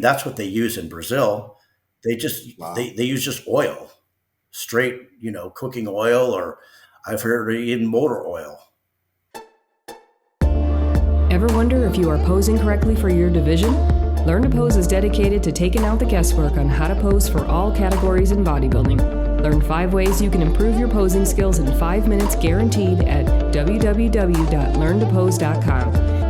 That's what they use in Brazil. Wow. They use just oil, straight, cooking oil, or I've heard even motor oil. Ever wonder if you are posing correctly for your division? Learn to Pose is dedicated to taking out the guesswork on how to pose for all categories in bodybuilding. Learn 5 ways you can improve your posing skills in 5 minutes guaranteed at www.learntopose.com.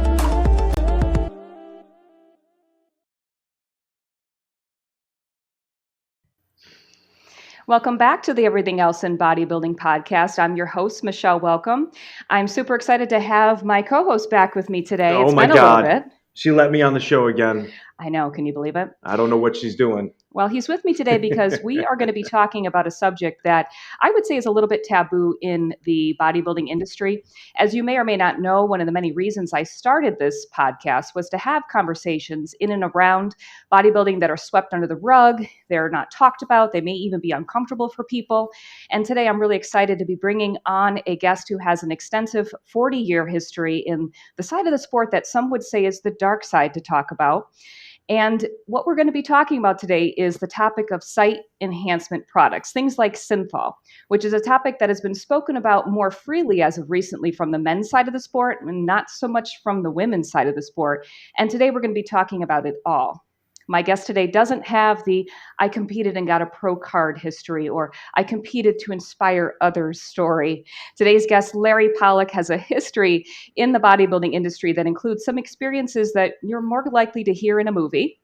Welcome back to the Everything Else in Bodybuilding podcast. I'm your host, Michelle Welcome. I'm super excited to have my co-host back with me today. Oh It's my been a little God. bit. She let me on the show again. I know, can you believe it? I don't know what she's doing. Well, he's with me today because we are going to be talking about a subject that I would say is a little bit taboo in the bodybuilding industry. As you may or may not know, one of the many reasons I started this podcast was to have conversations in and around bodybuilding that are swept under the rug. They're not talked about. They may even be uncomfortable for people. And today I'm really excited to be bringing on a guest who has an extensive 40-year history in the side of the sport that some would say is the dark side to talk about. And what we're going to be talking about today is the topic of site enhancement products, things like Synthol, which is a topic that has been spoken about more freely as of recently from the men's side of the sport and not so much from the women's side of the sport. And today we're going to be talking about it all. My guest today doesn't have the I competed and got a pro card history or I competed to inspire others story. Today's guest, Larry Pollock, has a history in the bodybuilding industry that includes some experiences that you're more likely to hear in a movie.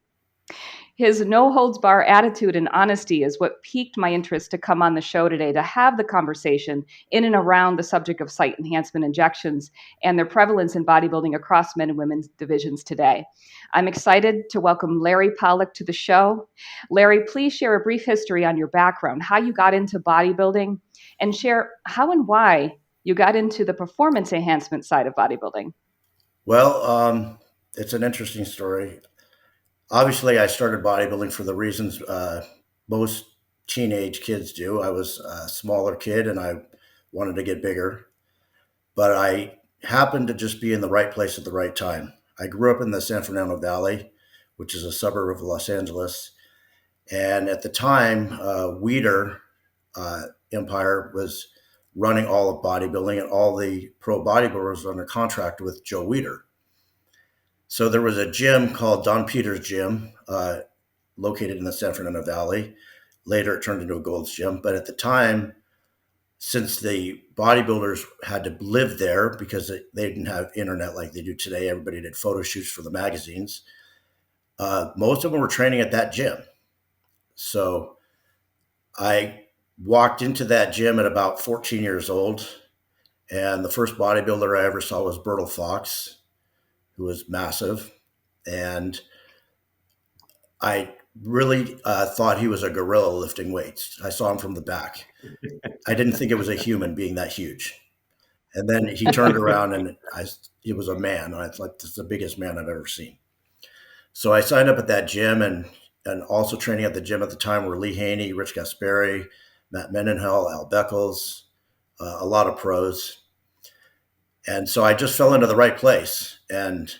His no holds bar attitude and honesty is what piqued my interest to come on the show today to have the conversation in and around the subject of site enhancement injections and their prevalence in bodybuilding across men and women's divisions today. I'm excited to welcome Larry Pollock to the show. Larry, please share a brief history on your background, how you got into bodybuilding, and share how and why you got into the performance enhancement side of bodybuilding. Well, it's an interesting story. Obviously, I started bodybuilding for the reasons most teenage kids do. I was a smaller kid and I wanted to get bigger, but I happened to just be in the right place at the right time. I grew up in the San Fernando Valley, which is a suburb of Los Angeles. And at the time, Weider Empire was running all of bodybuilding, and all the pro bodybuilders were under contract with Joe Weider. So there was a gym called Don Peters Gym, located in the San Fernando Valley. Later, it turned into a Gold's Gym. But at the time, since the bodybuilders had to live there because they didn't have internet like they do today, everybody did photo shoots for the magazines. Most of them were training at that gym. So I walked into that gym at about 14 years old. And the first bodybuilder I ever saw was Bertil Fox, who was massive. And I really thought he was a gorilla lifting weights. I saw him from the back. I didn't think it was a human being that huge. And then he turned around and he was a man. And I thought, this is the biggest man I've ever seen. So I signed up at that gym, and also training at the gym at the time were Lee Haney, Rich Gasperi, Matt Mendenhall, Al Beckles, a lot of pros. And so I just fell into the right place. And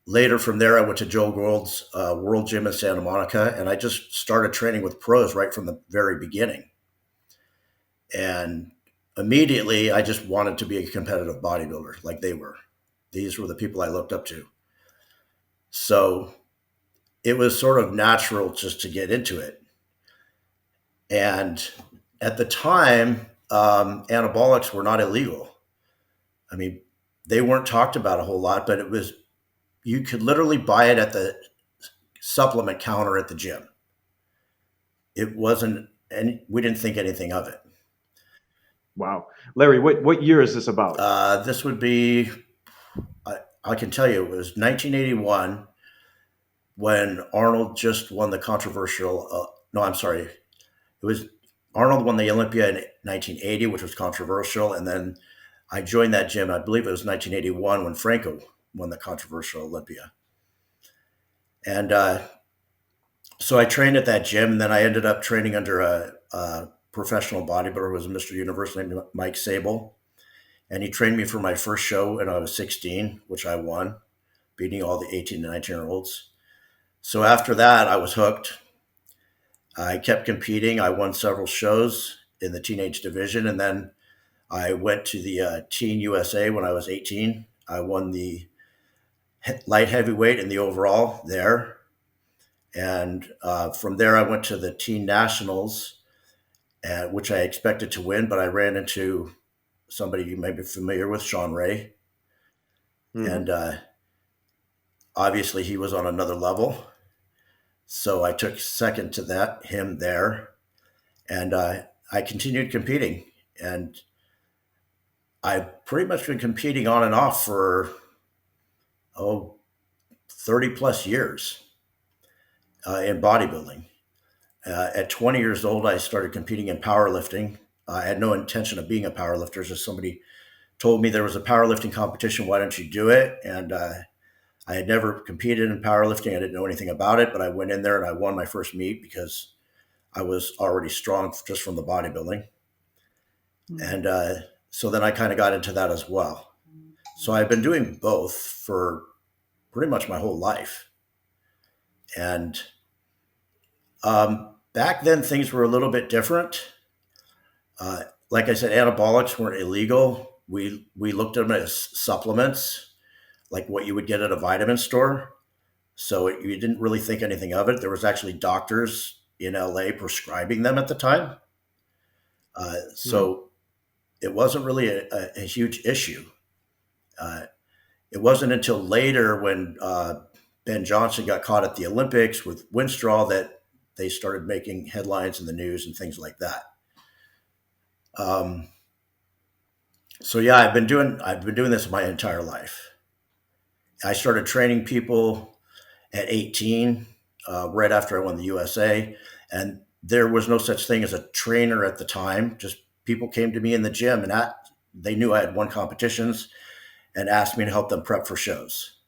later from there, I went to Joe Gould's World Gym in Santa Monica, and I just started training with pros right from the very beginning. And immediately, I just wanted to be a competitive bodybuilder like they were. These were the people I looked up to. So it was sort of natural just to get into it. And at the time, anabolics were not illegal. I mean, they weren't talked about a whole lot, but you could literally buy it at the supplement counter at the gym. It wasn't, and we didn't think anything of it. Wow. Larry, what year is this about? This would be, I can tell you, it was 1981 when Arnold just won the controversial, no, I'm sorry. It was Arnold won the Olympia in 1980, which was controversial. And then I joined that gym, I believe it was 1981 when Franco won the controversial Olympia. And so I trained at that gym, and then I ended up training under a professional bodybuilder who was Mr. Universe named Mike Sable. And he trained me for my first show when I was 16, which I won, beating all the 18 and 19-year-olds. So after that, I was hooked. I kept competing. I won several shows in the teenage division, and then I went to the Teen USA when I was 18. I won the light heavyweight and the overall there. And from there, I went to the Teen Nationals, which I expected to win, but I ran into somebody you may be familiar with, Sean Ray. And Mm-hmm. obviously, he was on another level. So I took second to him there. And I continued competing. And I've pretty much been competing on and off for, 30 plus years in bodybuilding. At 20 years old, I started competing in powerlifting. I had no intention of being a powerlifter. Just somebody told me there was a powerlifting competition. Why don't you do it? And I had never competed in powerlifting. I didn't know anything about it, but I went in there and I won my first meet because I was already strong just from the bodybuilding. And so then I kind of got into that as well. So I've been doing both for pretty much my whole life. And back then, things were a little bit different. Like I said, anabolics weren't illegal. We looked at them as supplements, like what you would get at a vitamin store. So you didn't really think anything of it. There was actually doctors in LA prescribing them at the time. So it wasn't really a huge issue. It wasn't until later when Ben Johnson got caught at the Olympics with Winstraw that they started making headlines in the news and things like that. So yeah, I've been doing this my entire life. I started training people at 18, right after I won the USA, and there was no such thing as a trainer at the time. Just people came to me in the gym and they knew I had won competitions and asked me to help them prep for shows.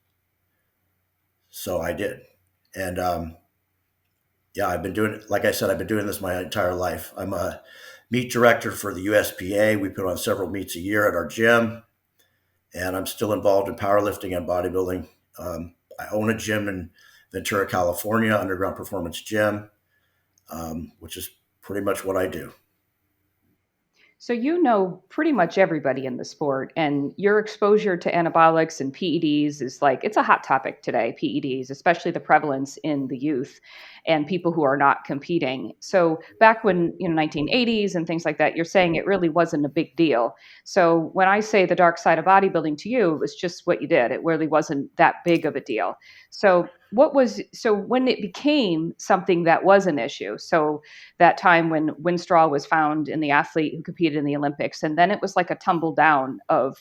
So I did, and yeah, like I said, I've been doing this my entire life. I'm a meet director for the USPA. We put on several meets a year at our gym, and I'm still involved in powerlifting and bodybuilding. I own a gym in Ventura, California, Underground Performance Gym, which is pretty much what I do. So you know pretty much everybody in the sport, and your exposure to anabolics and PEDs is like it's a hot topic today. PEDs, especially the prevalence in the youth and people who are not competing. So back when 1980s and things like that, you're saying it really wasn't a big deal. So when I say the dark side of bodybuilding to you, it was just what you did. It really wasn't that big of a deal. So when it became something that was an issue, so that time when Winstraw was found in the athlete who competed in the Olympics. And then it was like a tumble down of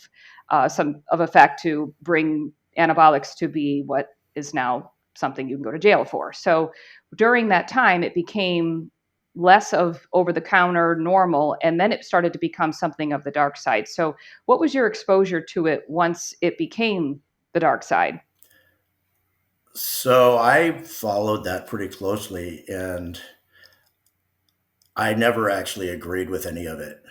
some of effect to bring anabolics to be what is now something you can go to jail for. So during that time, it became less of over the counter normal, and then it started to become something of the dark side. So what was your exposure to it once it became the dark side? So I followed that pretty closely, and I never actually agreed with any of it.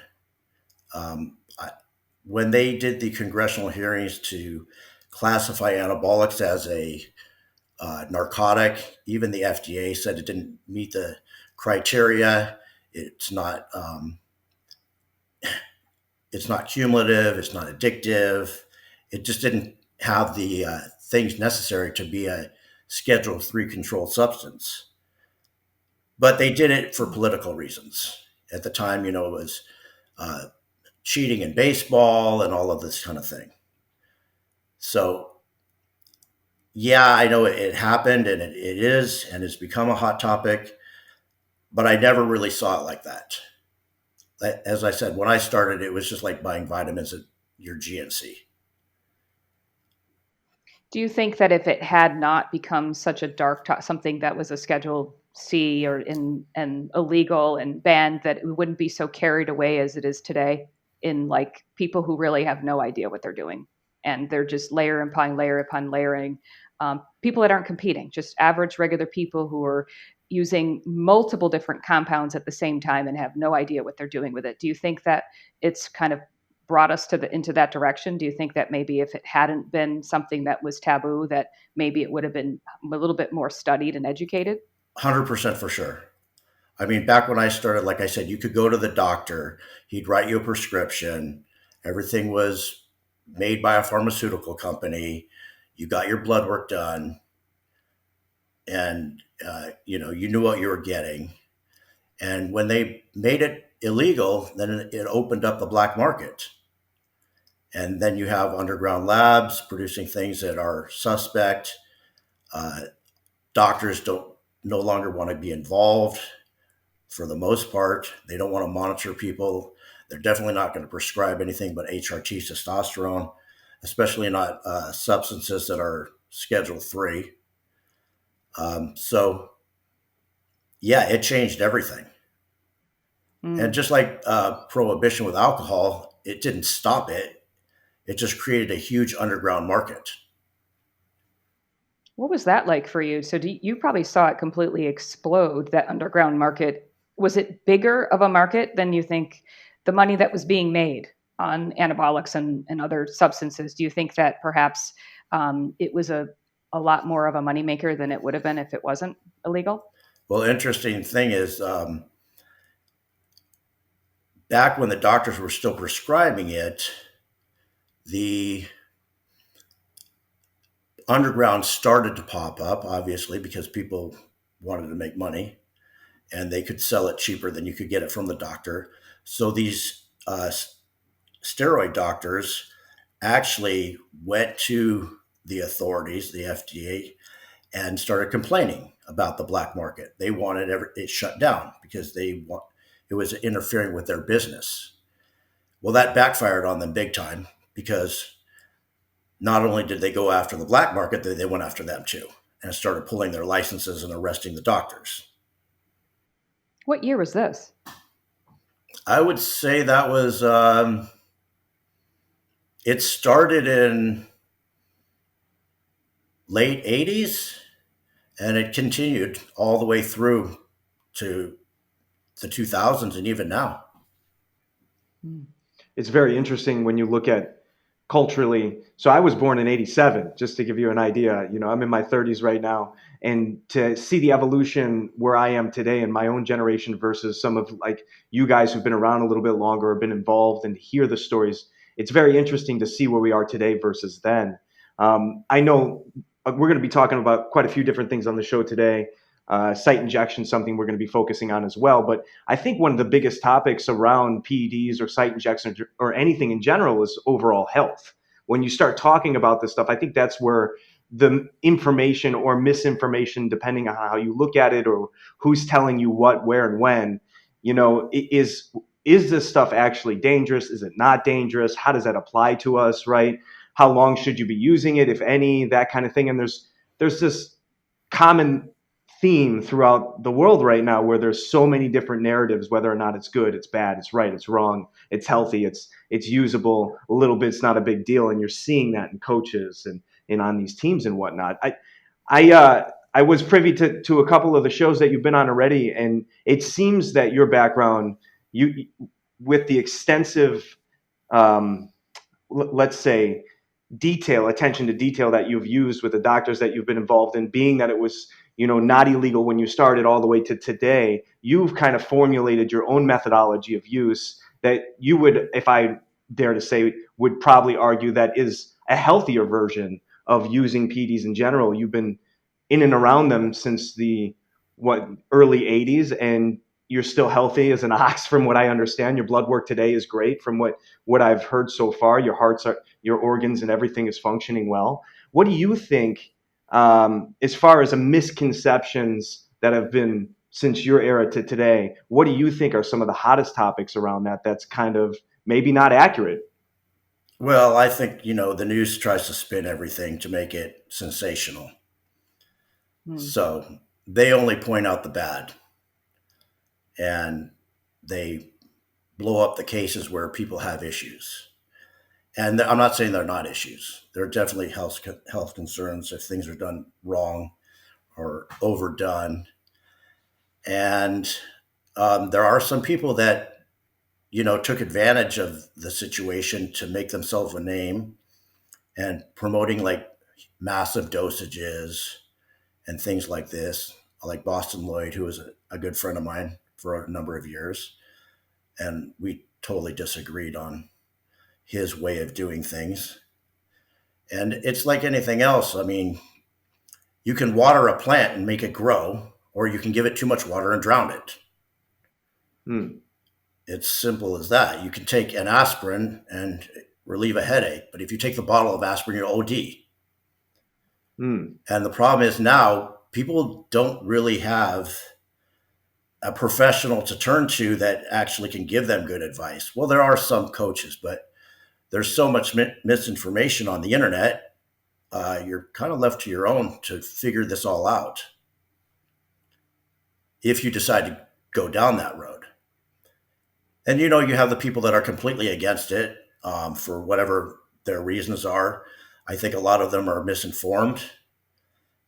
When they did the congressional hearings to classify anabolics as a narcotic, even the FDA said it didn't meet the criteria. It's not. It's not cumulative. It's not addictive. It just didn't have the things necessary to be a Schedule III controlled substance. But they did it for political reasons. At the time, it was uh, cheating in baseball and all of this kind of thing. So, yeah, I know it happened and it is, and it's become a hot topic, but I never really saw it like that. As I said, when I started, it was just like buying vitamins at your GNC. Do you think that if it had not become such a something that was a Schedule C or in and illegal and banned, that it wouldn't be so carried away as it is today in like people who really have no idea what they're doing and they're just layer upon layering. People that aren't competing, just average regular people who are using multiple different compounds at the same time and have no idea what they're doing with it. Do you think that it's kind of brought us into that direction? Do you think that maybe if it hadn't been something that was taboo, that maybe it would have been a little bit more studied and educated? 100% for sure. I mean, back when I started, like I said, you could go to the doctor, he'd write you a prescription, everything was made by a pharmaceutical company, you got your blood work done, and you knew what you were getting. And when they made it illegal, then it opened up the black market. And then you have underground labs producing things that are suspect. Uh, Doctors don't no longer want to be involved for the most part. They don't want to monitor people. They're definitely not going to prescribe anything but HRT testosterone, especially not substances that are Schedule 3. So, yeah, it changed everything. And just like prohibition with alcohol, it didn't stop it. It just created a huge underground market. What was that like for you? So you probably saw it completely explode, that underground market. Was it bigger of a market than you think the money that was being made on anabolics and other substances? Do you think that perhaps it was a lot more of a moneymaker than it would have been if it wasn't illegal? Well, interesting thing is, back when the doctors were still prescribing it, the underground started to pop up, obviously, because people wanted to make money and they could sell it cheaper than you could get it from the doctor. So these steroid doctors actually went to the authorities, the FDA, and started complaining about the black market. They wanted it shut down because it was interfering with their business. Well, that backfired on them big time because not only did they go after the black market, they went after them too and started pulling their licenses and arresting the doctors. What year was this? I would say that was, it started in late 80s and it continued all the way through to the 2000s and even now. It's very interesting when you look at culturally. So I was born in 87, just to give you an idea. I'm in my 30s right now. And to see the evolution where I am today in my own generation versus some of like you guys who've been around a little bit longer or been involved and hear the stories, it's very interesting to see where we are today versus then. I know we're going to be talking about quite a few different things on the show today. Site injection, something we're going to be focusing on as well. But I think one of the biggest topics around PEDs or site injections or anything in general is overall health. When you start talking about this stuff, I think that's where the information or misinformation, depending on how you look at it or who's telling you what, where, and when, is this stuff actually dangerous? Is it not dangerous? How does that apply to us, right? How long should you be using it, if any, that kind of thing. And there's this common theme throughout the world right now where there's so many different narratives, whether or not it's good, it's bad, it's right, it's wrong, it's healthy, it's usable, a little bit's not a big deal. And you're seeing that in coaches and on these teams and whatnot. I was privy to a couple of the shows that you've been on already, and it seems that your background, you with the extensive let's say attention to detail that you've used with the doctors that you've been involved in, being that it was not illegal when you started all the way to today, you've kind of formulated your own methodology of use that you would, if I dare to say, would probably argue that is a healthier version of using PDs in general. You've been in and around them since the early 80s, and you're still healthy as an ox from what I understand. Your blood work today is great from what I've heard so far. Your organs and everything is functioning well. What do you think, as far as misconceptions that have been since your era to today, what do you think are some of the hottest topics around that's kind of maybe not accurate? Well, I think, the news tries to spin everything to make it sensational. So they only point out the bad and they blow up the cases where people have issues. And I'm not saying they're not issues. There are definitely health concerns if things are done wrong or overdone. And there are some people that, took advantage of the situation to make themselves a name and promoting like massive dosages and things like this, like Boston Lloyd, who was a good friend of mine for a number of years. And we totally disagreed on his way of doing things. And it's like anything else. I mean, you can water a plant and make it grow, or you can give it too much water and drown it. It's simple as that. You can take an aspirin and relieve a headache, but if you take the bottle of aspirin, you'll OD. And the problem is now people don't really have a professional to turn to that actually can give them good advice. Well, there are some coaches, but there's so much misinformation on the internet. You're kind of left to your own to figure this all out if you decide to go down that road. And you have the people that are completely against it for whatever their reasons are. I think a lot of them are misinformed.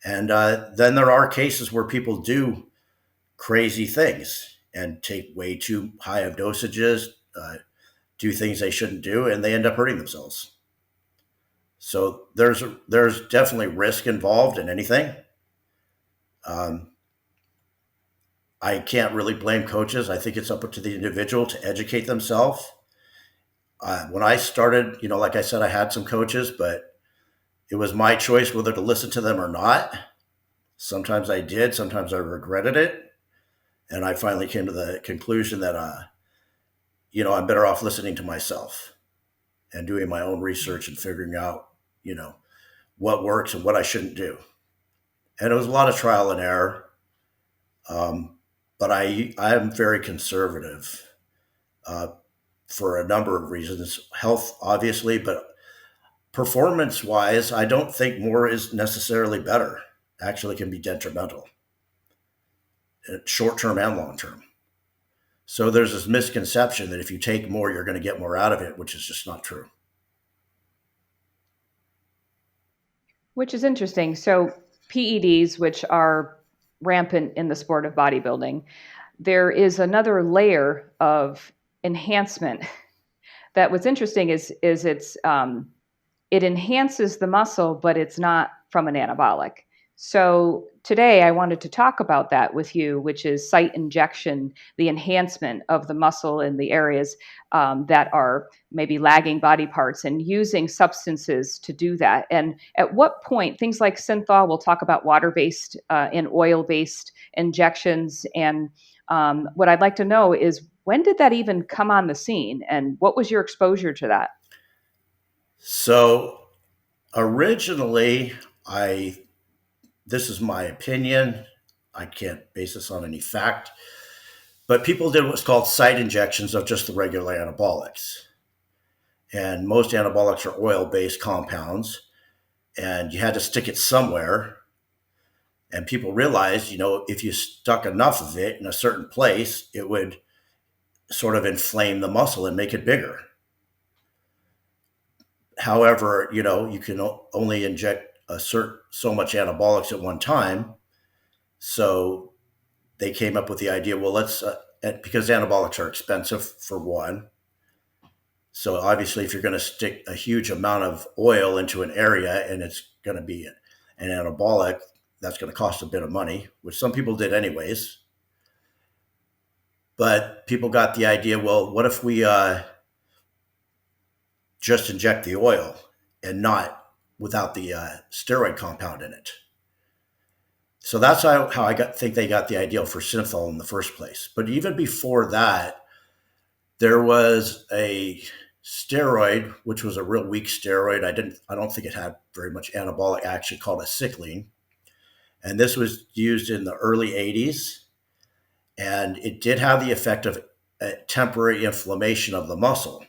And then there are cases where people do crazy things and take way too high of dosages, do things they shouldn't do, and they end up hurting themselves. So there's definitely risk involved in anything. I can't really blame coaches. I think it's up to the individual to educate themselves. When I started, like I said, I had some coaches, but it was my choice whether to listen to them or not. Sometimes I did, sometimes I regretted it. And I finally came to the conclusion that, I'm better off listening to myself and doing my own research and figuring out, what works and what I shouldn't do. And it was a lot of trial and error. But I am very conservative for a number of reasons. Health, obviously, but performance-wise, I don't think more is necessarily better. Actually, can be detrimental, short-term and long-term. So there's this misconception that if you take more, you're going to get more out of it, which is just not true. Which is interesting. So PEDs, which are rampant in the sport of bodybuilding, there is another layer of enhancement that what's interesting is it enhances the muscle, but it's not from an anabolic. So today I wanted to talk about that with you, which is site injection, the enhancement of the muscle in the areas that are maybe lagging body parts, and using substances to do that. And at what point, things like Synthol, we'll talk about water-based and oil-based injections. And what I'd like to know is, when did that even come on the scene, and what was your exposure to that? So originally, this is my opinion. I can't base this on any fact, but people did what's called site injections of just the regular anabolics. And most anabolics are oil-based compounds, and you had to stick it somewhere. And people realized, if you stuck enough of it in a certain place, it would sort of inflame the muscle and make it bigger. However, you can only inject so much anabolics at one time. So they came up with the idea, well, let's, because anabolics are expensive for one. So obviously, if you're going to stick a huge amount of oil into an area and it's going to be an anabolic, that's going to cost a bit of money, which some people did anyways. But people got the idea, well, what if we just inject the oil and not without the steroid compound in it? So that's how I think they got the idea for Synthol in the first place. But even before that, there was a steroid, which was a real weak steroid. I don't think it had very much anabolic action, called acetylene. And this was used in the early 80s. And it did have the effect of temporary inflammation of the muscle.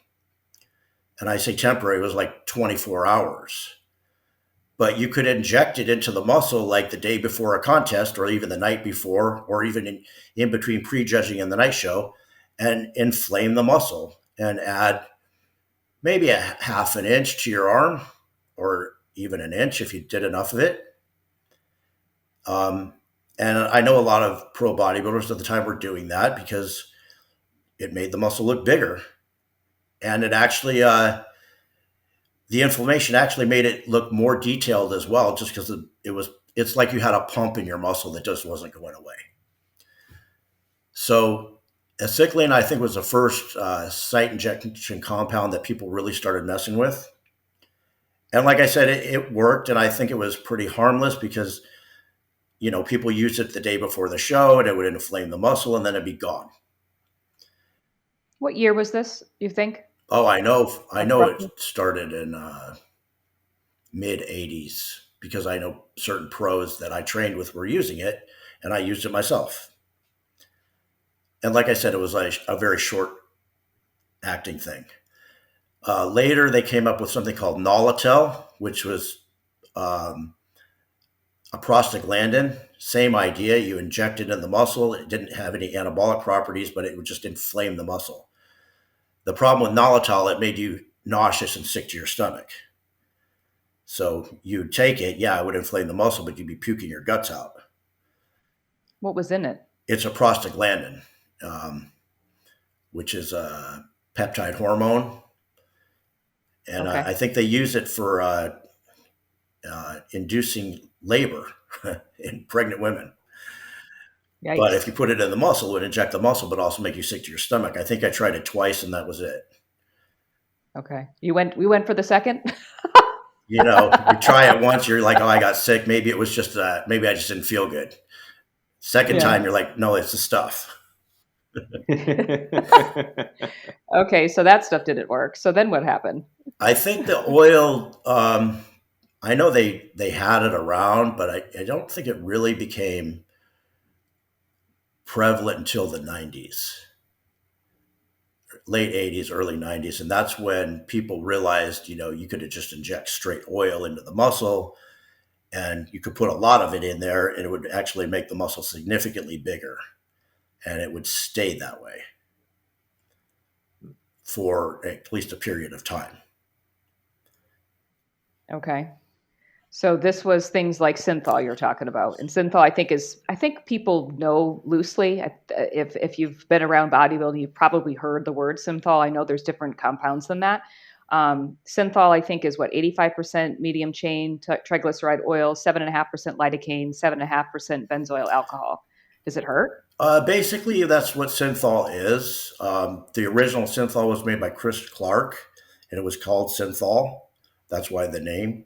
And I say temporary, it was like 24 hours. But you could inject it into the muscle like the day before a contest, or even the night before, or even in between prejudging and the night show, and inflame the muscle and add maybe a half an inch to your arm, or even an inch if you did enough of it. And I know a lot of pro bodybuilders at the time were doing that because it made the muscle look bigger, and it actually the inflammation actually made it look more detailed as well, just because it's like you had a pump in your muscle that just wasn't going away. So acetylene, I think, was the first site injection compound that people really started messing with. And like I said, it worked, and I think it was pretty harmless because, people used it the day before the show, and it would inflame the muscle, and then it'd be gone. What year was this, you think? Oh, I Like know it roughly? started in mid '80s because I know certain pros that I trained with were using it, and I used it myself. And like I said, it was like a very short acting thing. Later, they came up with something called Nolotil, which was um, a prostaglandin. Same idea. You inject it in the muscle. It didn't have any anabolic properties, but it would just inflame the muscle. The problem with Nolotil, it made you nauseous and sick to your stomach. So you'd take it, yeah, it would inflame the muscle, but you'd be puking your guts out. What was in it? It's a prostaglandin, um, which is a peptide hormone. And Okay. I think they use it for inducing labor in pregnant women. But if Yikes. you put it in the muscle, it would inject the muscle, but also make you sick to your stomach. I think I tried it twice, and that was it. Okay. We went for the second? You try it once, you're like, oh, I got sick. Maybe it was just, maybe I just didn't feel good. Second Yeah. time, you're like, no, it's the stuff. Okay, so that stuff didn't work. So then what happened? I think the oil, I know they had it around, but I don't think it really became prevalent until the 90s, late 80s, early 90s. And that's when people realized, you could just inject straight oil into the muscle, and you could put a lot of it in there, and it would actually make the muscle significantly bigger, and it would stay that way for at least a period of time. Okay. So this was things like Synthol you're talking about, and Synthol I think people know loosely. If you've been around bodybuilding, you've probably heard the word Synthol. I know there's different compounds than that. Synthol I think is what 85% medium chain triglyceride oil, 7.5% lidocaine, 7.5% benzoyl alcohol. Does it hurt? Basically, that's what Synthol is. The original Synthol was made by Chris Clark, and it was called Synthol. That's why the name.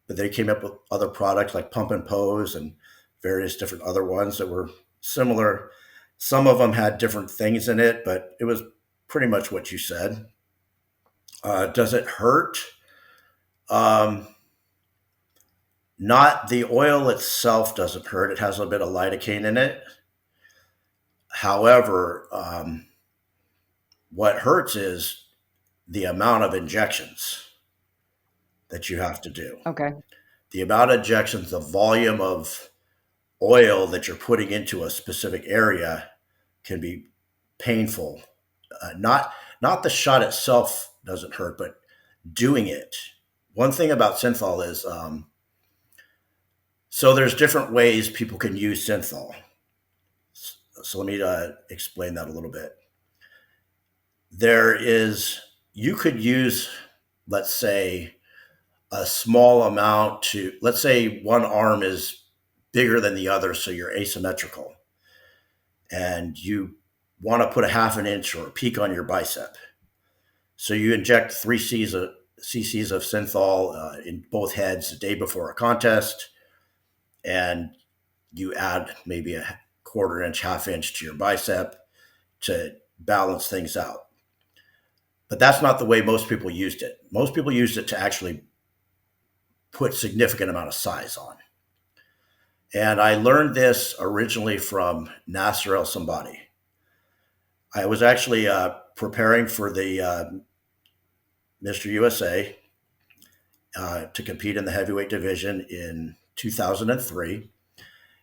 But they came up with other products like Pump and Pose and various different other ones that were similar. Some of them had different things in it, but it was pretty much what you said. Does it hurt? Um, Not the oil itself doesn't hurt. It has a bit of lidocaine in it. However, what hurts is the amount of injections that you have to do. Okay. The amount of injections, the volume of oil that you're putting into a specific area can be painful. Not the shot itself doesn't hurt, but doing it. One thing about Synthol is, so there's different ways people can use Synthol. So let me explain that a little bit. You could use, let's say, a small amount to, let's say one arm is bigger than the other, so you're asymmetrical, and you want to put a half an inch or a peak on your bicep. So you inject 3 cc's of Synthol in both heads the day before a contest, and you add maybe a quarter inch, half inch to your bicep to balance things out. But that's not the way most people used it. Most people used it to actually put significant amount of size on. And I learned this originally from Nasser Sonbaty. I was actually preparing for the Mr. USA to compete in the heavyweight division in 2003.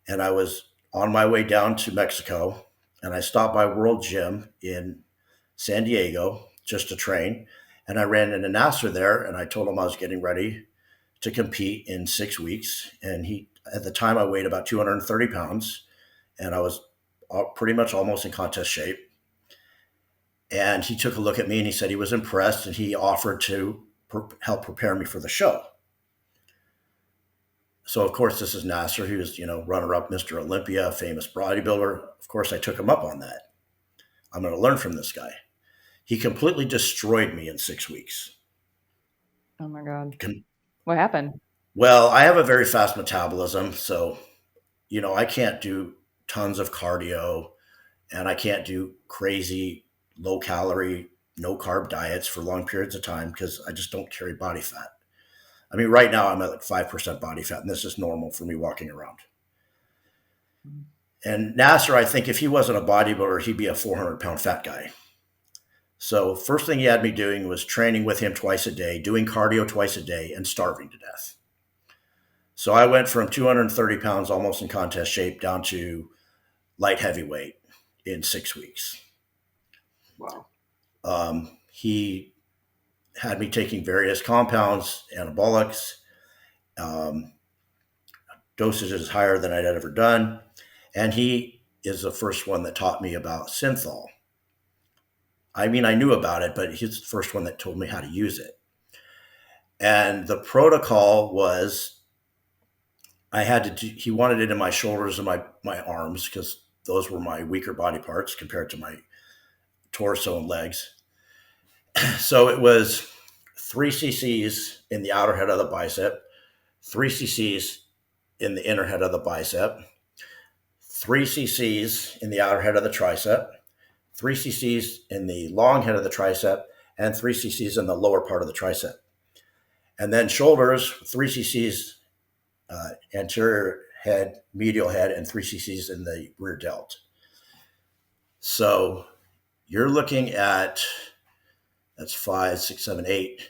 And I was on my way down to Mexico, and I stopped by World Gym in San Diego just to train. And I ran into Nasser there, and I told him I was getting ready to compete in 6 weeks. And at the time, I weighed about 230 pounds, and I was pretty much almost in contest shape. And he took a look at me and he said he was impressed and he offered to help prepare me for the show. So, of course, this is Nasser. He was, runner-up Mr. Olympia, famous bodybuilder. Of course, I took him up on that. I'm going to learn from this guy. He completely destroyed me in 6 weeks. Oh, my God. What happened? Well, I have a very fast metabolism. So, I can't do tons of cardio and I can't do crazy low calorie, no carb diets for long periods of time because I just don't carry body fat. I mean, right now I'm at like 5% body fat, and this is normal for me walking around. And Nasser, I think if he wasn't a bodybuilder, he'd be a 400-pound fat guy. So first thing he had me doing was training with him twice a day, doing cardio twice a day, and starving to death. So I went from 230 pounds, almost in contest shape, down to light heavyweight in 6 weeks. Wow. He had me taking various compounds, anabolics, dosages higher than I'd ever done. And he is the first one that taught me about Synthol. I mean, I knew about it, but he's the first one that told me how to use it. And the protocol was he wanted it in my shoulders and my arms because those were my weaker body parts compared to my torso and legs. So it was 3 cc's in the outer head of the bicep, 3 cc's in the inner head of the bicep, 3 cc's in the outer head of the tricep, 3 cc's in the long head of the tricep, and 3 cc's in the lower part of the tricep. And then shoulders, 3 cc's anterior head, medial head, and 3 cc's in the rear delt. So you're looking at, that's 5, 6, 7, 8,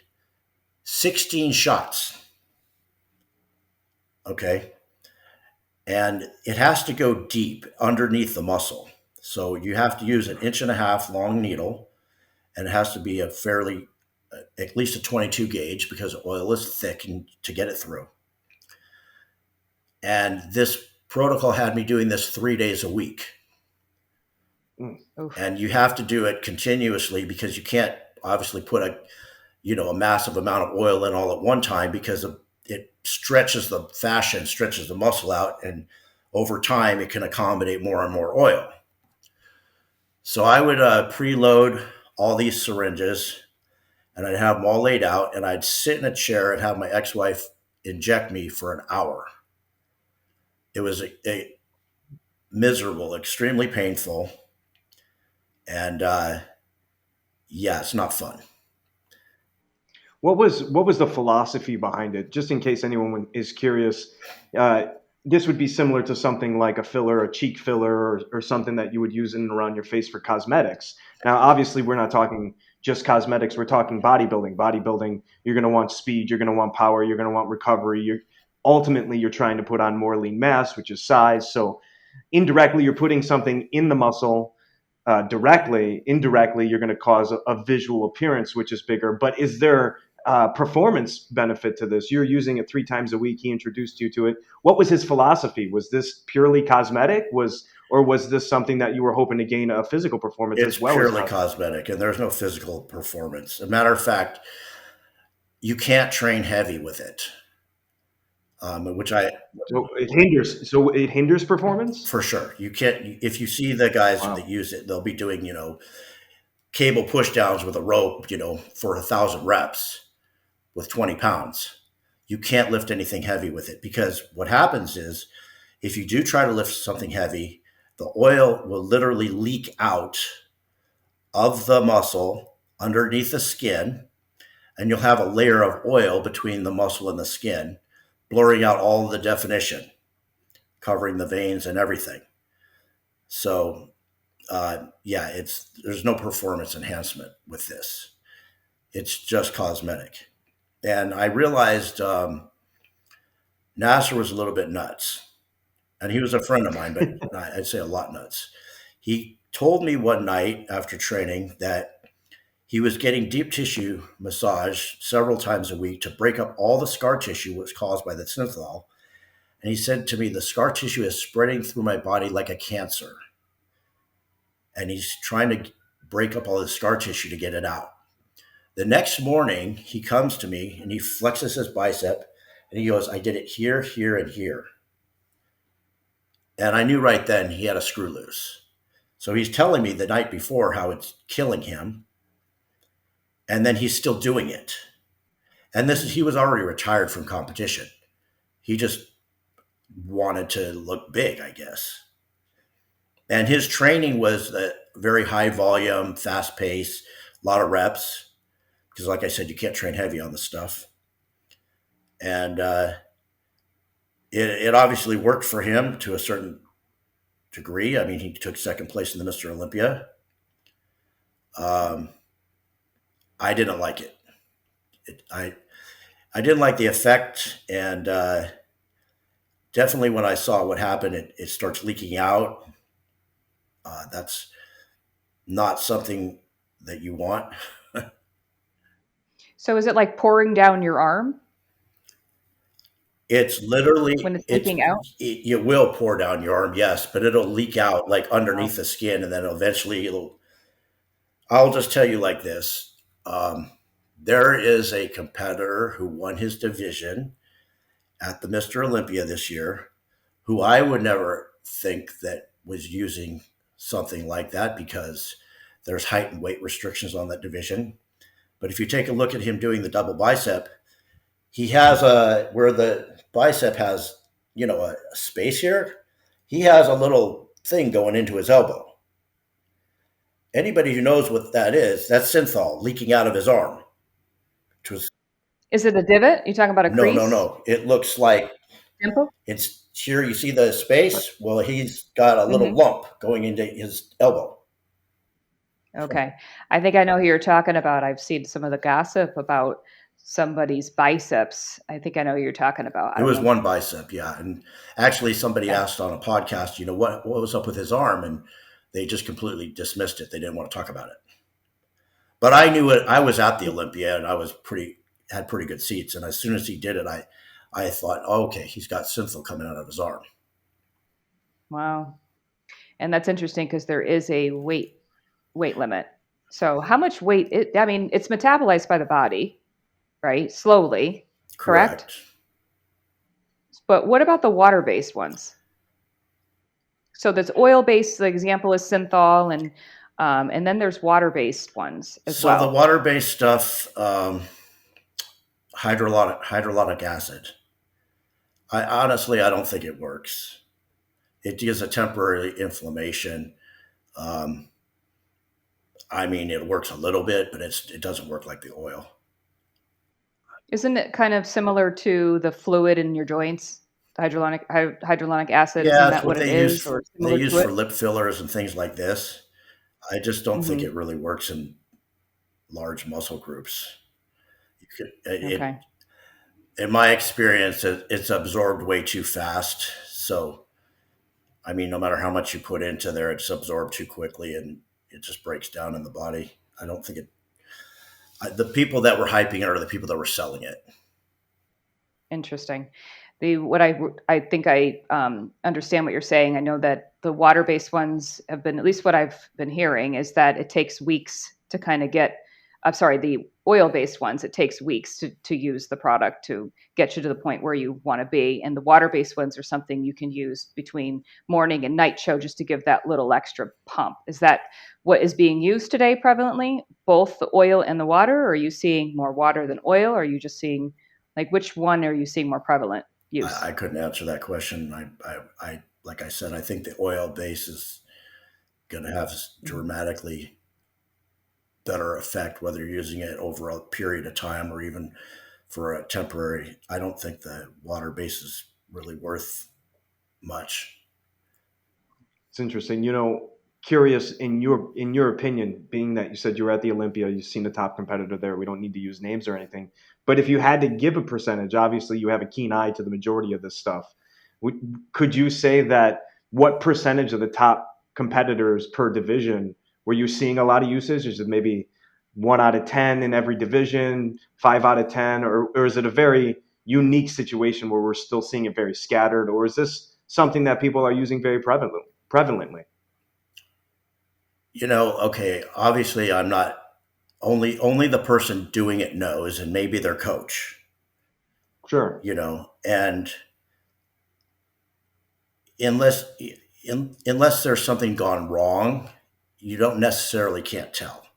16 shots. Okay. And it has to go deep underneath the muscle. So you have to use an 1.5-inch long needle, and it has to be a fairly, at least a 22 gauge because oil is thick and to get it through. And this protocol had me doing this 3 days a week. And you have to do it continuously because you can't obviously put a massive amount of oil in all at one time because it stretches the fascia and stretches the muscle out. And over time, it can accommodate more and more oil. So I would preload all these syringes and I'd have them all laid out and I'd sit in a chair and have my ex-wife inject me for an hour. It was a miserable, extremely painful. And it's not fun. What was the philosophy behind it? Just in case anyone is curious, this would be similar to something like a filler, a cheek filler, or something that you would use in and around your face for cosmetics. Now, obviously, we're not talking just cosmetics. We're talking bodybuilding. Bodybuilding, you're going to want speed. You're going to want power. You're going to want recovery. Ultimately, you're trying to put on more lean mass, which is size. So indirectly, you're putting something in the muscle. Indirectly, you're going to cause a visual appearance, which is bigger. But is there performance benefit to this? You're using it 3 times a week. He introduced you to it. What was his philosophy? Was this purely cosmetic? Or was this something that you were hoping to gain a physical performance as well? It's purely cosmetic, and there's no physical performance. As a matter of fact, you can't train heavy with it. So it hinders performance? For sure. You can't, if you see the guys that use it, they'll be doing, cable push downs with a rope, for 1,000 reps with 20 pounds. You can't lift anything heavy with it because what happens is if you do try to lift something heavy, the oil will literally leak out of the muscle underneath the skin, and you'll have a layer of oil between the muscle and the skin, blurring out all of the definition, covering the veins and everything. So, there's no performance enhancement with this. It's just cosmetic. And I realized Nasser was a little bit nuts. And he was a friend of mine, but I'd say a lot nuts. He told me one night after training that he was getting deep tissue massage several times a week to break up all the scar tissue was caused by the Synthol. And he said to me, the scar tissue is spreading through my body like a cancer. And he's trying to break up all the scar tissue to get it out. The next morning, he comes to me and he flexes his bicep and he goes, I did it here, here, and here. And I knew right then he had a screw loose. So he's telling me the night before how it's killing him. And then he's still doing it. And he was already retired from competition. He just wanted to look big, I guess. And his training was very high volume, fast pace, a lot of reps. Because like I said, you can't train heavy on this stuff. And it obviously worked for him to a certain degree. I mean, he took second place in the Mr. Olympia. I didn't like it. I didn't like the effect, and definitely when I saw what happened, it starts leaking out. That's not something that you want. So is it like pouring down your arm It's literally when it's leaking out? it will pour down your arm, yes, but it'll leak out like underneath the skin, and then eventually it'll. I'll just tell you like this: there is a competitor who won his division at the Mr. Olympia this year, who I would never think that was using something like that because there's height and weight restrictions on that division. But if you take a look at him doing the double bicep, he has where the bicep has, a space here. He has a little thing going into his elbow. Anybody who knows what that is, that's synthol leaking out of his arm. Is it a divot? You talking about a No, crease? no. It looks like Dimple? it's here. You see the space? Well, he's got a little lump going into his elbow. Okay. I think I know who you're talking about. I've seen some of the gossip about somebody's biceps. I think I know who you're talking about. It was one bicep, yeah. And actually, somebody asked on a podcast, what was up with his arm, and they just completely dismissed it. They didn't want to talk about it. But I knew it. I was at the Olympia, and I was had pretty good seats. And as soon as he did it, I thought, oh, okay, he's got Synthol coming out of his arm. Wow. And that's interesting because there is a weight limit. So how much weight? It's metabolized by the body, right? Slowly, correct? But what about the water-based ones? So there's oil-based. The example is Synthol, and then there's water-based ones as well. So the water-based stuff, hydrolonic acid. I don't think it works. It gives a temporary inflammation. It works a little bit, but it doesn't work like the oil. Isn't it kind of similar to the fluid in your joints? Hydrolonic acid, Yeah, isn't that's that what what it they use. is? Or They similar use to for it? lip fillers and things like this. I just don't think it really works in large muscle groups. Okay. In my experience, it's absorbed way too fast. So, no matter how much you put into there, it's absorbed too quickly and it just breaks down in the body. I don't think the people that were hyping it are the people that were selling it. Interesting. I think I understand what you're saying. I know that the water-based ones have been, at least what I've been hearing, is that it takes weeks to kind of get. I'm sorry, the oil-based ones, it takes weeks to use the product to get you to the point where you want to be. And the water-based ones are something you can use between morning and night show just to give that little extra pump. Is that what is being used today prevalently, both the oil and the water? Or are you seeing more water than oil? Or are you just seeing, which one are you seeing more prevalent use? I couldn't answer that question. I like I said, I think the oil base is going to have dramatically better effect, whether you're using it over a period of time or even for a temporary. I don't think the water base is really worth much. It's interesting. Curious in your opinion, being that you said you were at the Olympia, you've seen the top competitor there. We don't need to use names or anything, but if you had to give a percentage, obviously you have a keen eye to the majority of this stuff. Could you say that what percentage of the top competitors per division were you seeing a lot of usage? Is it maybe 1 out of 10 in every division, 5 out of 10, or is it a very unique situation where we're still seeing it very scattered, or is this something that people are using very prevalently? Okay, obviously I'm not only the person doing it knows, and maybe their coach, Sure. and unless unless there's something gone wrong, you don't necessarily can't tell.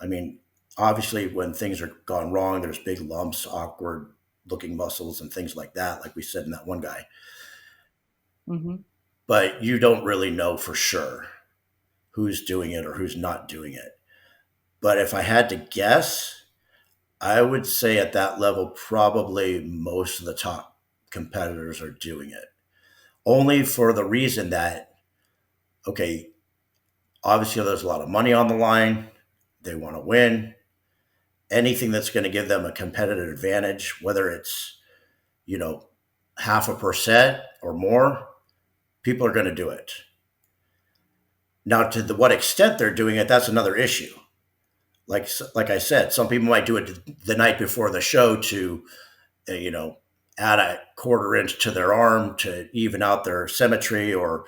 I mean, obviously when things are gone wrong, there's big lumps, awkward looking muscles and things like that, like we said in that one guy. Hmm. But you don't really know for sure who's doing it or who's not doing it. But if I had to guess, I would say at that level, probably most of the top competitors are doing it. Only for the reason that, okay, obviously there's a lot of money on the line. They want to win. Anything that's going to give them a competitive advantage, whether it's, you know, 0.5% or more, people are going to do it. Now, what extent they're doing it, that's another issue. Like I said, some people might do it the night before the show to, you know, add a 1/4 inch to their arm to even out their symmetry, or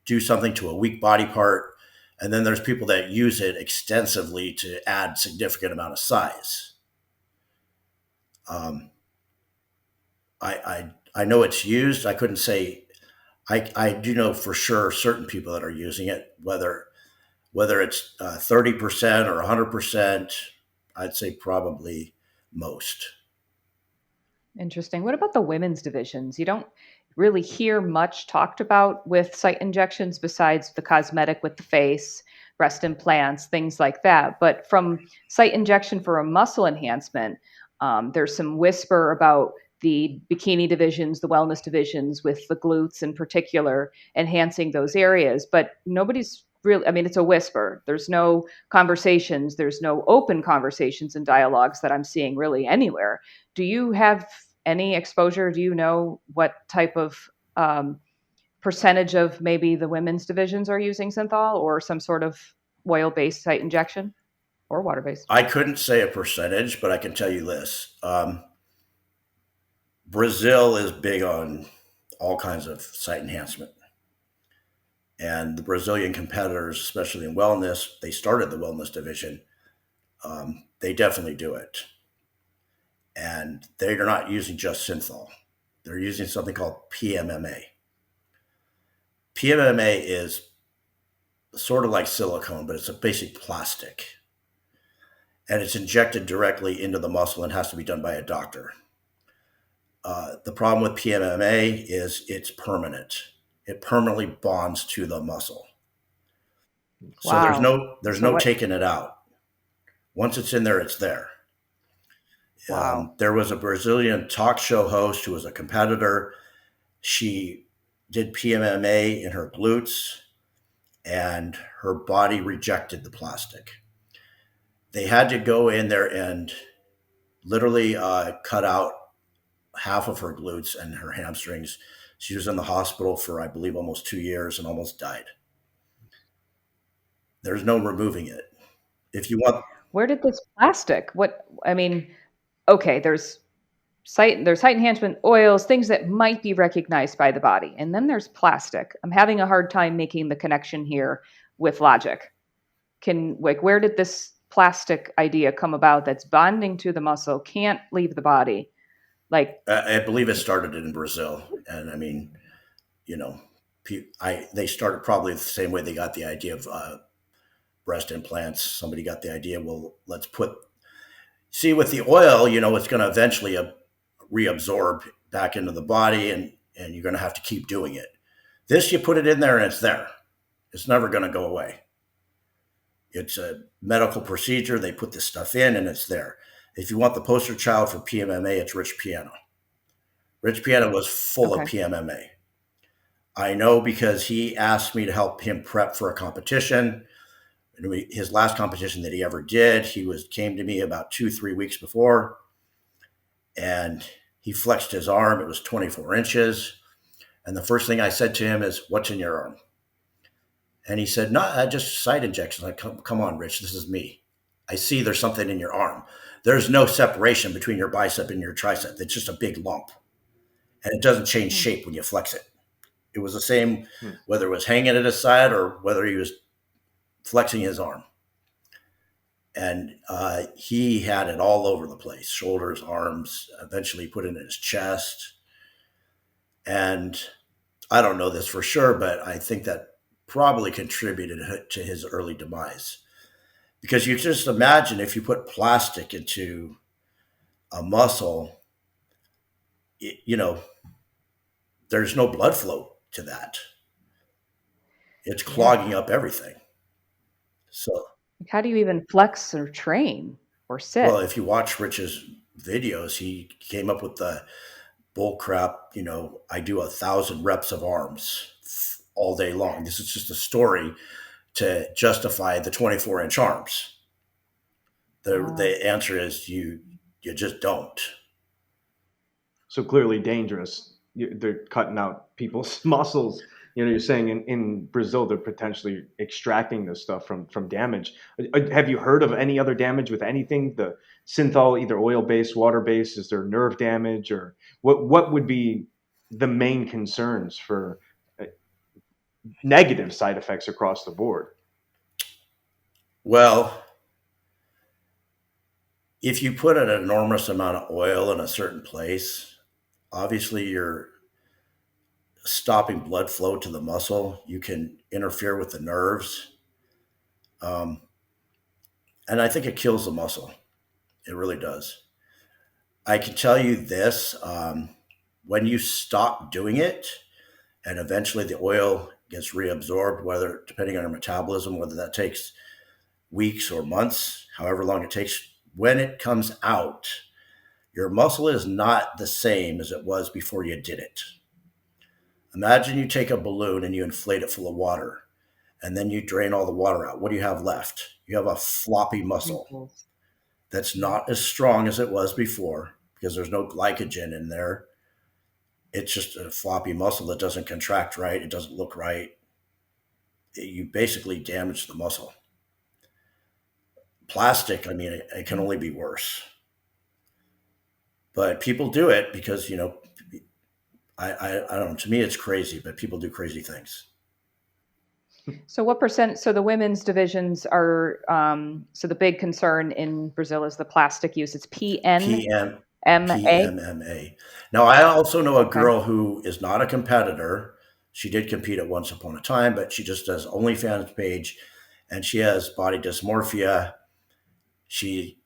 do something to a weak body part. And then there's people that use it extensively to add significant amount of size. Um, I know it's used. I couldn't say. I do know for sure certain people that are using it, whether it's 30% or 100%. I'd say probably most. Interesting. What about the women's divisions? You don't really hear much talked about with site injections besides the cosmetic with the face, breast implants, things like that. But from site injection for a muscle enhancement, there's some whisper about the bikini divisions, the wellness divisions with the glutes in particular, enhancing those areas. But nobody's really, I mean, it's a whisper. There's no conversations, there's no open conversations and dialogues that I'm seeing really anywhere. Do you have any exposure? Do you know what type of percentage of maybe the women's divisions are using Synthol or some sort of oil-based site injection or water-based? I couldn't say a percentage, but I can tell you this. Brazil is big on all kinds of site enhancement. And the Brazilian competitors, especially in wellness, they started the wellness division. They definitely do it. And they're not using just Synthol. They're using something called PMMA. PMMA is sort of like silicone, but it's a basic plastic. And it's injected directly into the muscle and has to be done by a doctor. The problem with PMMA is it's permanent. It permanently bonds to the muscle. So there's Wow. no there's So no what? taking it out. Once it's in there, it's there. Wow. There was a Brazilian talk show host who was a competitor. She did PMMA in her glutes, and her body rejected the plastic. They had to go in there and literally cut out half of her glutes and her hamstrings. She was in the hospital for, I believe, almost 2 years and almost died. There's no removing it. If you want, Where did this plastic? What I mean, okay, there's site enhancement oils, things that might be recognized by the body. And then there's plastic. I'm having a hard time making the connection here with logic. Where did this plastic idea come about that's bonding to the muscle, can't leave the body? Like, I believe it started in Brazil, and I mean, you know, they started probably the same way they got the idea of breast implants. Somebody got the idea, well, let's see with the oil, it's going to eventually reabsorb back into the body, and you're going to have to keep doing it. This, you put it in there and it's there. It's never going to go away. It's a medical procedure. They put this stuff in and it's there. If you want the poster child for PMMA, it's Rich Piana. Rich Piana was full of okay. PMMA. I know because he asked me to help him prep for a competition. His last competition that he ever did, came to me about 2-3 weeks before, and he flexed his arm. It was 24 inches. And the first thing I said to him is, "What's in your arm?" And he said, "No, just site injections." I come on, Rich, this is me. I see there's something in your arm. There's no separation between your bicep and your tricep. It's just a big lump. And it doesn't change Hmm. shape when you flex it. It was the same Hmm. whether it was hanging at his side or whether he was flexing his arm. And he had it all over the place, shoulders, arms, eventually put it in his chest. And I don't know this for sure, but I think that probably contributed to his early demise. Because you just imagine if you put plastic into a muscle, you know, there's no blood flow to that. It's clogging Yeah. up everything. So, Like, how do you even flex or train or well, sit? if you watch Rich's videos, he came up with the bull crap, I do 1,000 reps of arms all day long. This is just a story to justify the 24-inch arms. Wow. The answer is you just don't. So clearly dangerous. They're cutting out people's muscles. You're saying in Brazil they're potentially extracting this stuff from damage. Have you heard of any other damage with anything? The synthol, either oil-based, water-based, is there nerve damage, or what would be the main concerns for uh, negative side effects across the board? Well, if you put an enormous amount of oil in a certain place, obviously you're stopping blood flow to the muscle. You can interfere with the nerves. Um, and I think it kills the muscle. It really does. I can tell you this, when you stop doing it and eventually the oil gets reabsorbed, whether depending on your metabolism, whether that takes weeks or months, however long it takes, when it comes out, your muscle is not the same as it was before you did it. Imagine you take a balloon and you inflate it full of water and then you drain all the water out. What do you have left? You have a floppy muscle Wrinkles. that's not as strong as it was before because there's no glycogen in there. It's just a floppy muscle that doesn't contract right. It doesn't look right. You basically damage the muscle. Plastic, I mean, it can only be worse. But people do it because, I don't know. To me, it's crazy, but people do crazy things. So what percent? So the women's divisions are. So the big concern in Brazil is the plastic use. It's PM, PMMA. PMMA. Now, I also know a Okay. girl who is not a competitor. She did compete at once upon a time, but she just does OnlyFans page, and she has body dysmorphia. She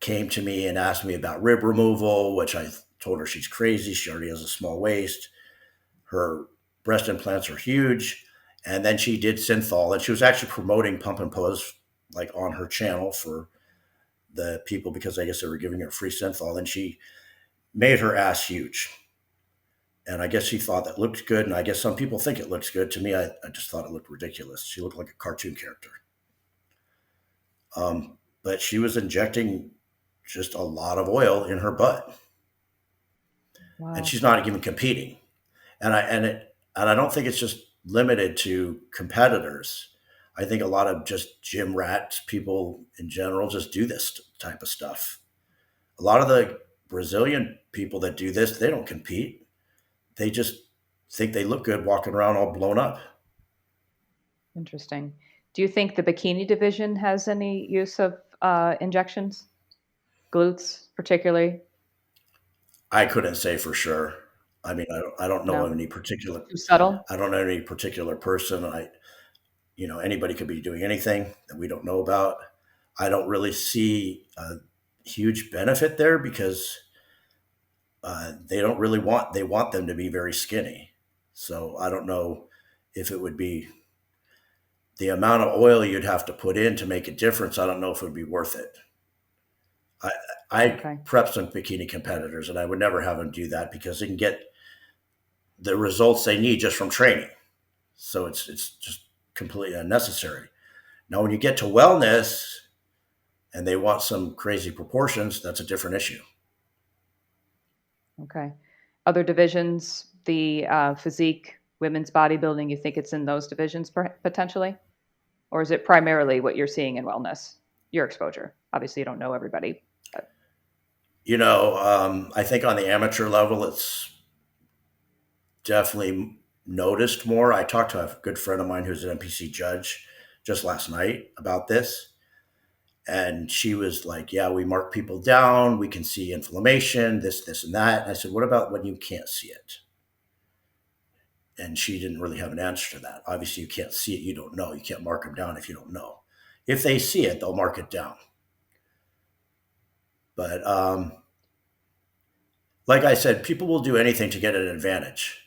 came to me and asked me about rib removal, which I told her she's crazy. She already has a small waist. Her breast implants are huge. And then she did Synthol, and she was actually promoting Pump and Pose like on her channel for the people because I guess they were giving her free Synthol. And she made her ass huge. And I guess she thought that looked good. And I guess some people think it looks good. To me, I just thought it looked ridiculous. She looked like a cartoon character. But she was injecting just a lot of oil in her butt, and Wow. she's not even competing. And I don't think it's just limited to competitors. I think a lot of just gym rats, people in general, just do this type of stuff. A lot of the Brazilian people that do this, they don't compete. They just think they look good walking around all blown up. Interesting. Do you think the bikini division has any use of injections, glutes particularly? I couldn't say for sure. I mean, I don't know of No. any particular. Too subtle. I don't know any particular person. Anybody could be doing anything that we don't know about. I don't really see a huge benefit there because they don't really they want them to be very skinny. So I don't know if it would be the amount of oil you'd have to put in to make a difference. I don't know if it would be worth it. I, I Okay. prep some bikini competitors and I would never have them do that because they can get the results they need just from training. So it's just completely unnecessary. Now, when you get to wellness and they want some crazy proportions, that's a different issue. Okay. Other divisions, the physique, women's bodybuilding, you think it's in those divisions potentially? Or is it primarily what you're seeing in wellness, your exposure? Obviously, you don't know everybody. But I think on the amateur level, it's definitely noticed more. I talked to a good friend of mine who's an NPC judge just last night about this. And she was like, yeah, we mark people down. We can see inflammation, this, and that. And I said, what about when you can't see it? And she didn't really have an answer to that. Obviously, you can't see it. You don't know. You can't mark them down if you don't know. If they see it, they'll mark it down. But like I said, people will do anything to get an advantage.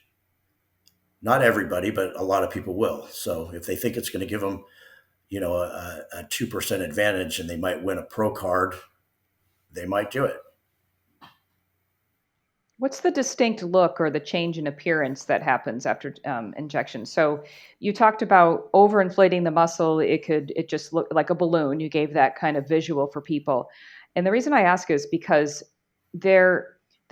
Not everybody, but a lot of people will. So if they think it's going to give them, a 2% advantage and they might win a pro card, they might do it. What's the distinct look or the change in appearance that happens after injection? So you talked about overinflating the muscle. It just looked like a balloon. You gave that kind of visual for people. And the reason I ask is because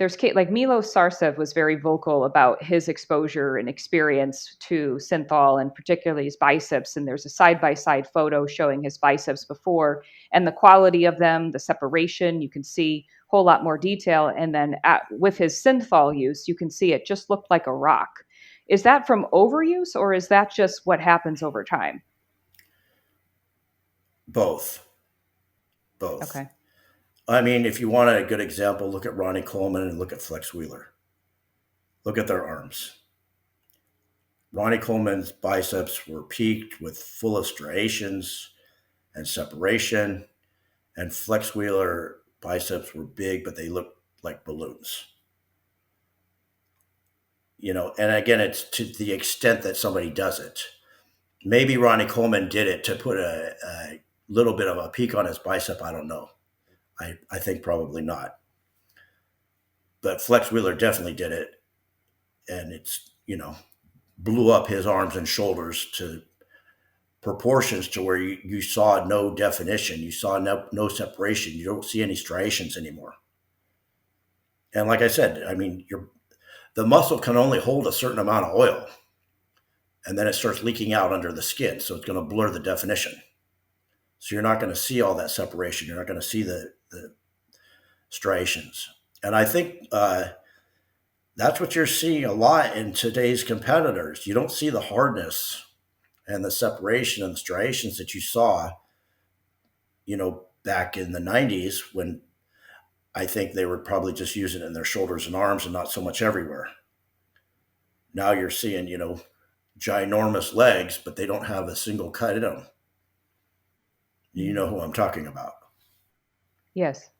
like Milo Sarcev was very vocal about his exposure and experience to Synthol and particularly his biceps. And there's a side-by-side photo showing his biceps before and the quality of them, the separation. You can see a whole lot more detail. And then with his Synthol use, you can see it just looked like a rock. Is that from overuse or is that just what happens over time? Both. Okay. I mean, if you want a good example, look at Ronnie Coleman and look at Flex Wheeler. Look at their arms. Ronnie Coleman's biceps were peaked with full of striations and separation, and Flex Wheeler biceps were big, but they looked like balloons. And again, it's to the extent that somebody does it. Maybe Ronnie Coleman did it to put a little bit of a peak on his bicep. I don't know. I think probably not. But Flex Wheeler definitely did it. And it's, blew up his arms and shoulders to proportions to where you saw no definition. You saw no separation. You don't see any striations anymore. And like I said, I mean, the muscle can only hold a certain amount of oil. And then it starts leaking out under the skin. So it's going to blur the definition. So you're not going to see all that separation. You're not going to see the striations. And I think that's what you're seeing a lot in today's competitors. You don't see the hardness and the separation and the striations that you saw, back in the 90s when I think they were probably just using it in their shoulders and arms and not so much everywhere. Now you're seeing, ginormous legs, but they don't have a single cut in them. You know who I'm talking about. Yes.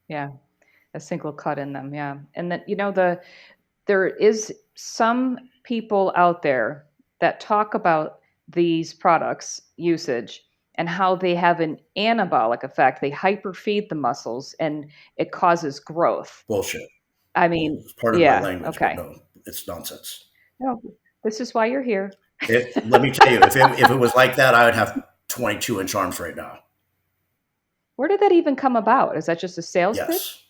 Yeah. A single cut in them. Yeah. And that, there is some people out there that talk about these products usage and how they have an anabolic effect. They hyperfeed the muscles and it causes growth. Bullshit. I mean, It's part of my language, okay. but no, it's nonsense. No, this is why you're here. Let me tell you, if it was like that, I would have 22-inch arms right now. Where did that even come about? Is that just a sales pitch? Yes.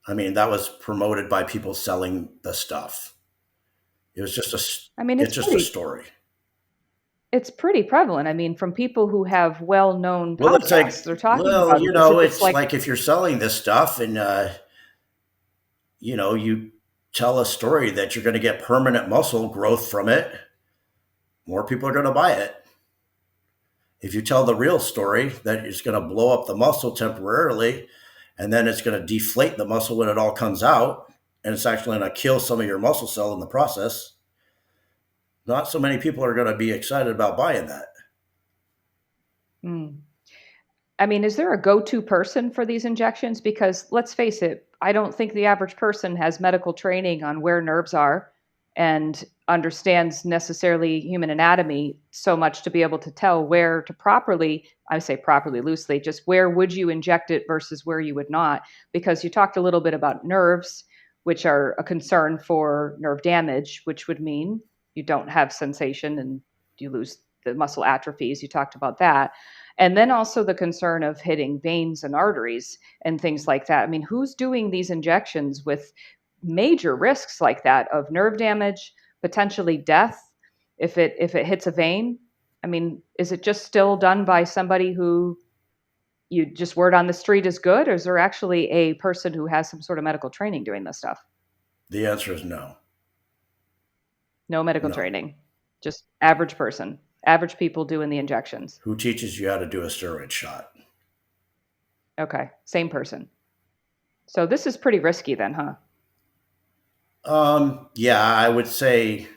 I mean, that was promoted by people selling the stuff. It was just a story. It's pretty prevalent. I mean, from people who have well-known podcasts, they're talking about it. It's like if you're selling this stuff and, you tell a story that you're going to get permanent muscle growth from it, more people are going to buy it. If you tell the real story that it's going to blow up the muscle temporarily and then it's going to deflate the muscle when it all comes out and it's actually going to kill some of your muscle cell in the process, not so many people are going to be excited about buying that. I mean, is there a go-to person for these injections? Because let's face it, I don't think the average person has medical training on where nerves are and understands necessarily human anatomy so much to be able to tell where to properly, I say properly loosely, just where would you inject it versus where you would not. Because you talked a little bit about nerves, which are a concern for nerve damage, which would mean you don't have sensation and you lose the muscle atrophies. You talked about that. And then also the concern of hitting veins and arteries and things like that. I mean, who's doing these injections with major risks like that of nerve damage, potentially death if it hits a vein? I mean, is it just still done by somebody who you just word on the street is good, or is there actually a person who has some sort of medical training doing this stuff? The answer is no. No medical No. training. Just average person. Average people doing the injections. Who teaches you how to do a steroid shot? Okay. Same person. So this is pretty risky then, huh? Yeah, I would say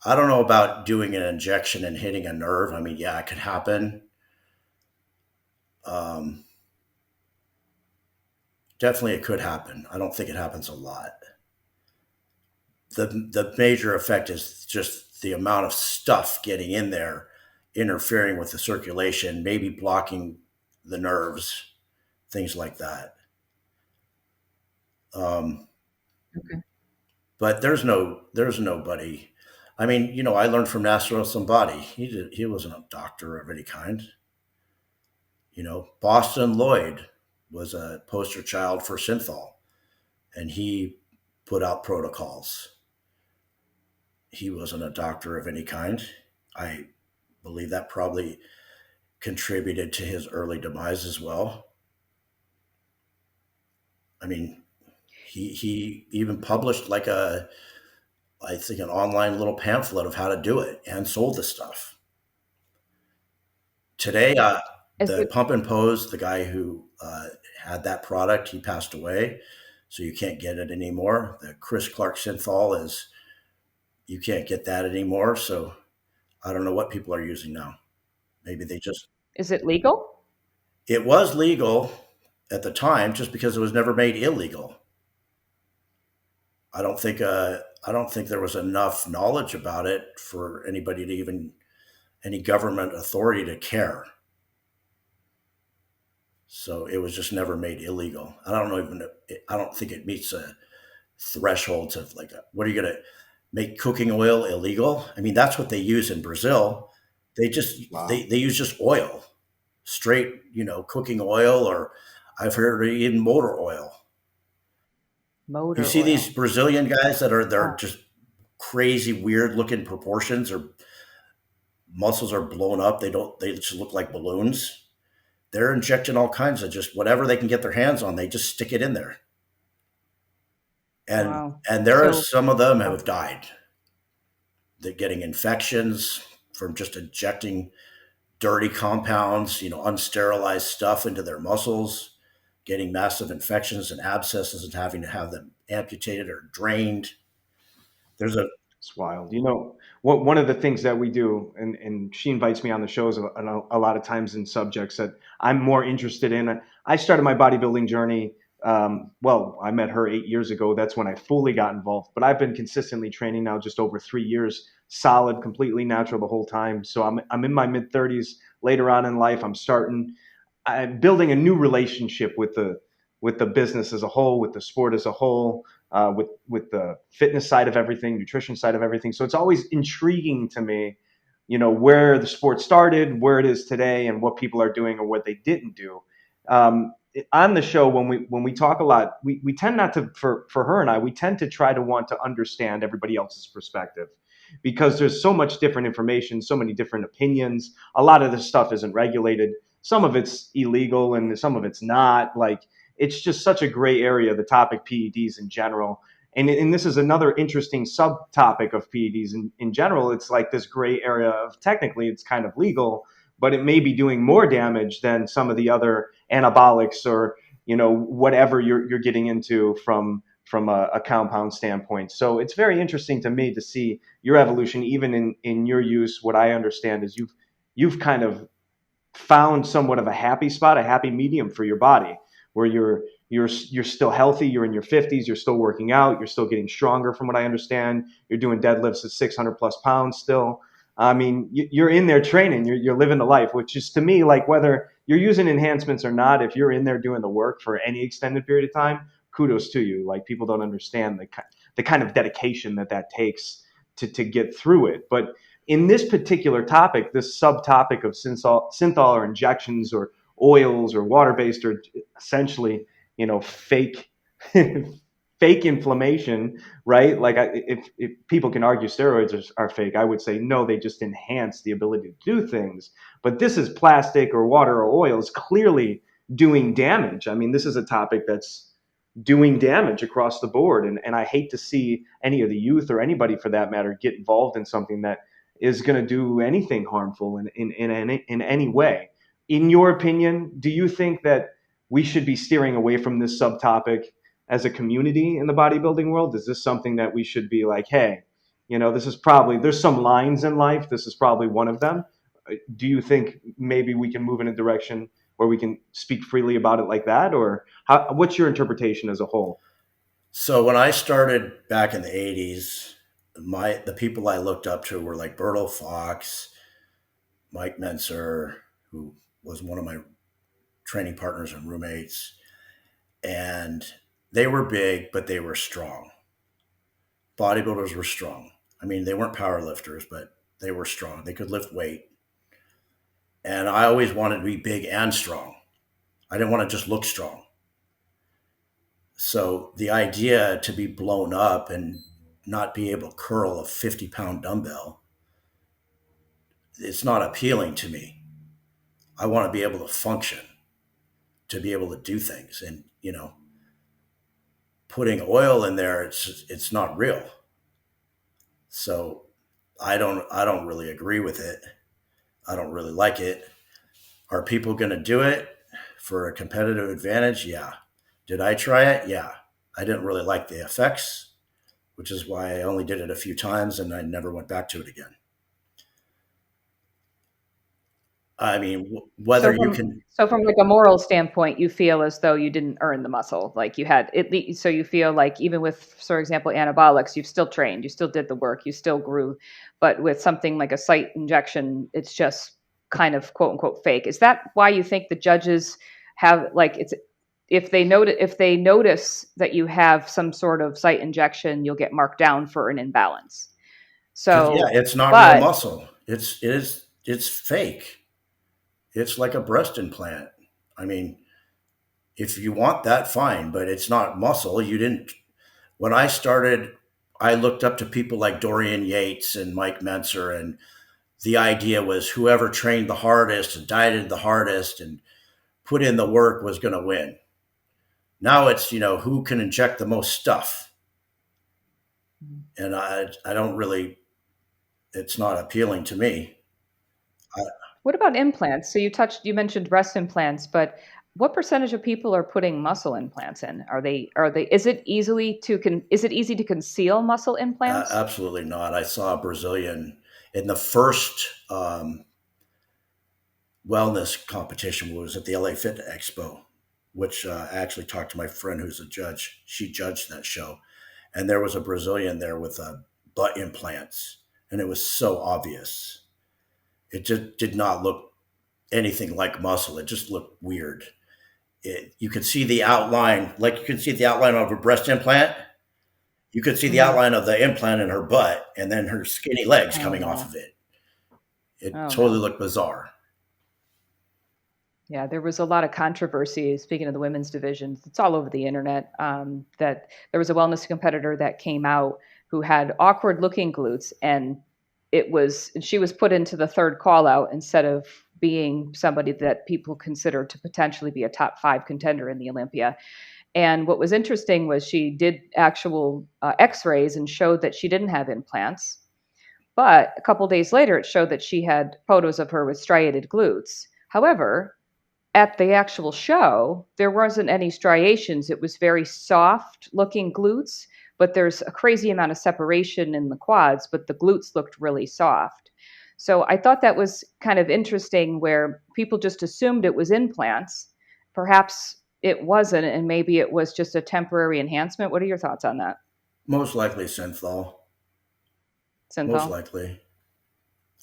I don't know about doing an injection and hitting a nerve. I mean, yeah, it could happen. Um, Definitely, it could happen. I don't think it happens a lot. The major effect is just the amount of stuff getting in there, interfering with the circulation, maybe blocking the nerves, things like that. Um, Okay. but there's nobody. I mean, I learned from Nasser Sonbaty. He wasn't a doctor of any kind. Boston Lloyd was a poster child for Synthol, and he put out protocols. He wasn't a doctor of any kind. I believe that probably contributed to his early demise as well. I mean, he even published like I think an online little pamphlet of how to do it and sold the stuff. Today, Is the it pump and pose, the guy who had that product, he passed away, so you can't get it anymore. The Chris Clark Synthol is you can't get that anymore. So I don't know what people are using now. Maybe they just is it legal? it was legal at the time just because it was never made illegal. I don't think there was enough knowledge about it for anybody to even any government authority to care. So it was just never made illegal. I don't think it meets a threshold of like what are you going to make cooking oil illegal? I mean that's what they use in Brazil. Wow. They use just oil, straight, cooking oil, or I've heard even motor oil. You Motor see these oil. Brazilian guys that are they're Huh. just crazy weird looking proportions, or muscles are blown up. They just look like balloons. They're injecting all kinds of just whatever they can get their hands on. They just stick it in there. And Wow. and there are So, some of them oh, have died. They're getting infections from just injecting dirty compounds, unsterilized stuff into their muscles, getting massive infections and abscesses and having to have them amputated or drained. There's a It's wild. One of the things that we do, and she invites me on the shows a lot of times in subjects that I'm more interested in. I started my bodybuilding journey. Well, I met her 8 years ago. That's when I fully got involved. But I've been consistently training now just over 3 years, solid, completely natural the whole time. So I'm in my mid 30s. Later on in life, I'm building a new relationship with the business as a whole, with the sport as a whole, with the fitness side of everything, nutrition side of everything. So it's always intriguing to me, where the sport started, where it is today, and what people are doing or what they didn't do. On the show, when we talk a lot, we tend not to for her and I, we tend to try to want to understand everybody else's perspective because there's so much different information, so many different opinions. A lot of this stuff isn't regulated. Some of it's illegal and some of it's not. Like it's just such a gray area, the topic PEDs in general. And this is another interesting subtopic of PEDs in general. It's like this gray area of technically it's kind of legal, but it may be doing more damage than some of the other anabolics or whatever you're getting into from a compound standpoint. So it's very interesting to me to see your evolution, even in your use. What I understand is you've kind of found somewhat of a happy spot, a happy medium for your body, where you're still healthy. You're in your 50s. You're still working out. You're still getting stronger, from what I understand. You're doing deadlifts at 600 plus pounds still. I mean, you're in there training. You're living the life, which is to me like whether you're using enhancements or not. If you're in there doing the work for any extended period of time, kudos to you. Like people don't understand the kind of dedication that takes to get through it. But in this particular topic, this subtopic of synthol or injections or oils or water based or essentially, fake fake inflammation, right? Like if people can argue steroids are fake, I would say no, they just enhance the ability to do things. But this is plastic or water or oil is clearly doing damage. I mean, this is a topic that's doing damage across the board. And I hate to see any of the youth or anybody for that matter get involved in something that is going to do anything harmful in any way. In your opinion, do you think that we should be steering away from this subtopic as a community in the bodybuilding world? Is this something that we should be like, hey, this is probably, there's some lines in life. This is probably one of them. Do you think maybe we can move in a direction where we can speak freely about it like that? Or what's your interpretation as a whole? So when I started back in the 80s, the people I looked up to were like Berto Fox, Mike Menser, who was one of my training partners and roommates, and they were big, but they were strong. Bodybuilders were strong. I mean, they weren't power lifters, but they were strong. They could lift weight. And I always wanted to be big and strong. I didn't want to just look strong. So the idea to be blown up and not be able to curl a 50-pound dumbbell, it's not appealing to me. I want to be able to function, to be able to do things. And, putting oil in there, it's not real. So I don't really agree with it. I don't really like it. Are people going to do it for a competitive advantage? Yeah. Did I try it? Yeah. I didn't really like the effects, which is why I only did it a few times and I never went back to it again. I mean, whether you can. So from like a moral standpoint, you feel as though you didn't earn the muscle, like you had it. So you feel like even with, for example, anabolics, you've still trained, you still did the work, you still grew, but with something like a site injection, it's just kind of quote unquote fake. Is that why you think the judges have like it's if they notice that you have some sort of site injection, you'll get marked down for an imbalance? Because yeah, So, it's not real but muscle. It's fake. It's like a breast implant. I mean, if you want that, fine, but it's not muscle. You didn't. When I started, I looked up to people like Dorian Yates and Mike Menser, and the idea was whoever trained the hardest and dieted the hardest and put in the work was going to win. Now it's who can inject the most stuff, and I don't really. It's not appealing to me. I, what about implants? So you mentioned breast implants, but what percentage of people are putting muscle implants in? Is it is it easy to conceal muscle implants? Absolutely not. I saw a Brazilian in the first wellness competition was at the LA Fit Expo, which I actually talked to my friend who's a judge. She judged that show, and there was a Brazilian there with butt implants, and it was so obvious. It just did not look anything like muscle. It just looked weird. You could see the outline, like you could see the outline of a breast implant. You could see the Hmm. outline of the implant in her butt, and then her skinny legs Oh coming off no. of it. It Oh totally no. looked bizarre. Yeah, there was a lot of controversy. Speaking of the women's divisions, it's all over the internet. That there was a wellness competitor that came out who had awkward looking glutes, and she was put into the third call out instead of being somebody that people consider to potentially be a top 5 contender in the Olympia. And what was interesting was she did actual X-rays and showed that she didn't have implants. But a couple days later, it showed that she had photos of her with striated glutes. However, at the actual show, there wasn't any striations. It was very soft looking glutes, but there's a crazy amount of separation in the quads, but the glutes looked really soft. So I thought that was kind of interesting where people just assumed it was implants. Perhaps it wasn't, and maybe it was just a temporary enhancement. What are your thoughts on that, Most likely synthol. Most Synthol? likely.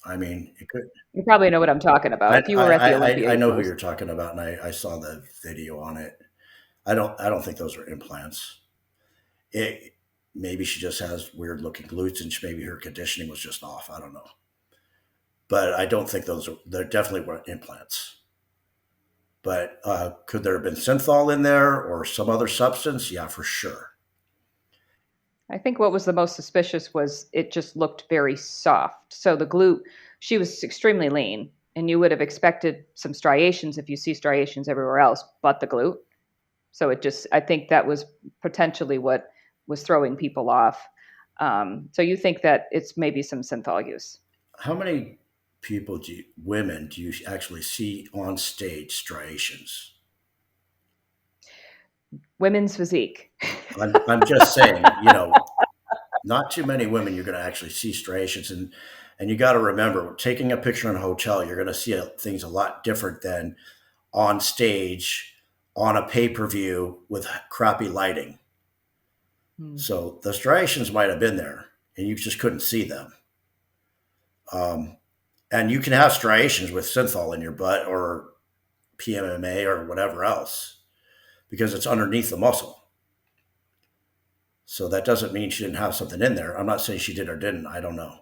I mean, it could. You probably know what I'm talking about. If you were at the Olympia, I you know who most. you're talking about, and I saw the video on it. I don't think those are implants. It maybe she just has weird looking glutes, and maybe her conditioning was just off. I don't know, but I don't think those are. They definitely weren't implants. But could there have been synthol in there or some other substance? Yeah, for sure. I think what was the most suspicious was it just looked very soft. So the glute, she was extremely lean, and you would have expected some striations if you see striations everywhere else, but the glute. So I think that was potentially what was throwing people off. So you think that it's maybe some synthol use? How many women do you actually see on stage striations? Women's physique. I'm just saying, not too many women you're going to actually see striations, and you got to remember, taking a picture in a hotel, you're going to see things a lot different than on stage on a pay-per-view with crappy lighting. So the striations might have been there and you just couldn't see them. And you can have striations with synthol in your butt or PMMA or whatever else because it's underneath the muscle. So that doesn't mean she didn't have something in there. I'm not saying she did or didn't. I don't know.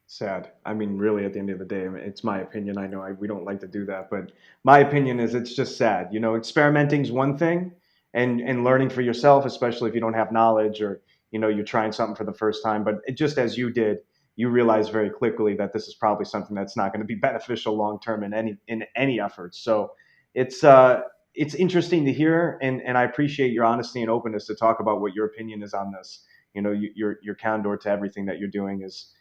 Sad. I mean, really, at the end of the day, I mean, it's my opinion. I know we don't like to do that, but my opinion is it's just sad. Experimenting is one thing, and learning for yourself, especially if you don't have knowledge or you're trying something for the first time. But just as you did, you realize very quickly that this is probably something that's not going to be beneficial long term in any efforts. So it's interesting to hear, and I appreciate your honesty and openness to talk about what your opinion is on this. Your candor to everything that you're doing is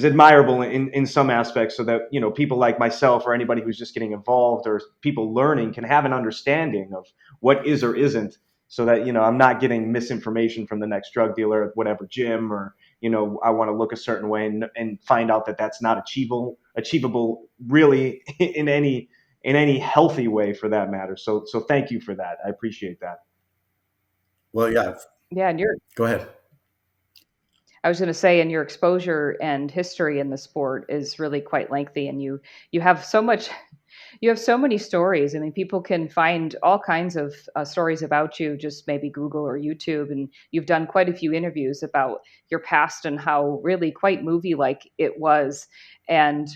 admirable in some aspects, so that people like myself or anybody who's just getting involved or people learning can have an understanding of what is or isn't, so that I'm not getting misinformation from the next drug dealer at whatever gym, or I want to look a certain way and find out that that's not achievable really in any healthy way for that matter. So thank you for that. I appreciate that. Well, yeah. Yeah, and Go ahead. I was going to say, and your exposure and history in the sport is really quite lengthy, and you have so much, you have so many stories. I mean, people can find all kinds of stories about you, just maybe Google or YouTube, and you've done quite a few interviews about your past and how really quite movie-like it was. And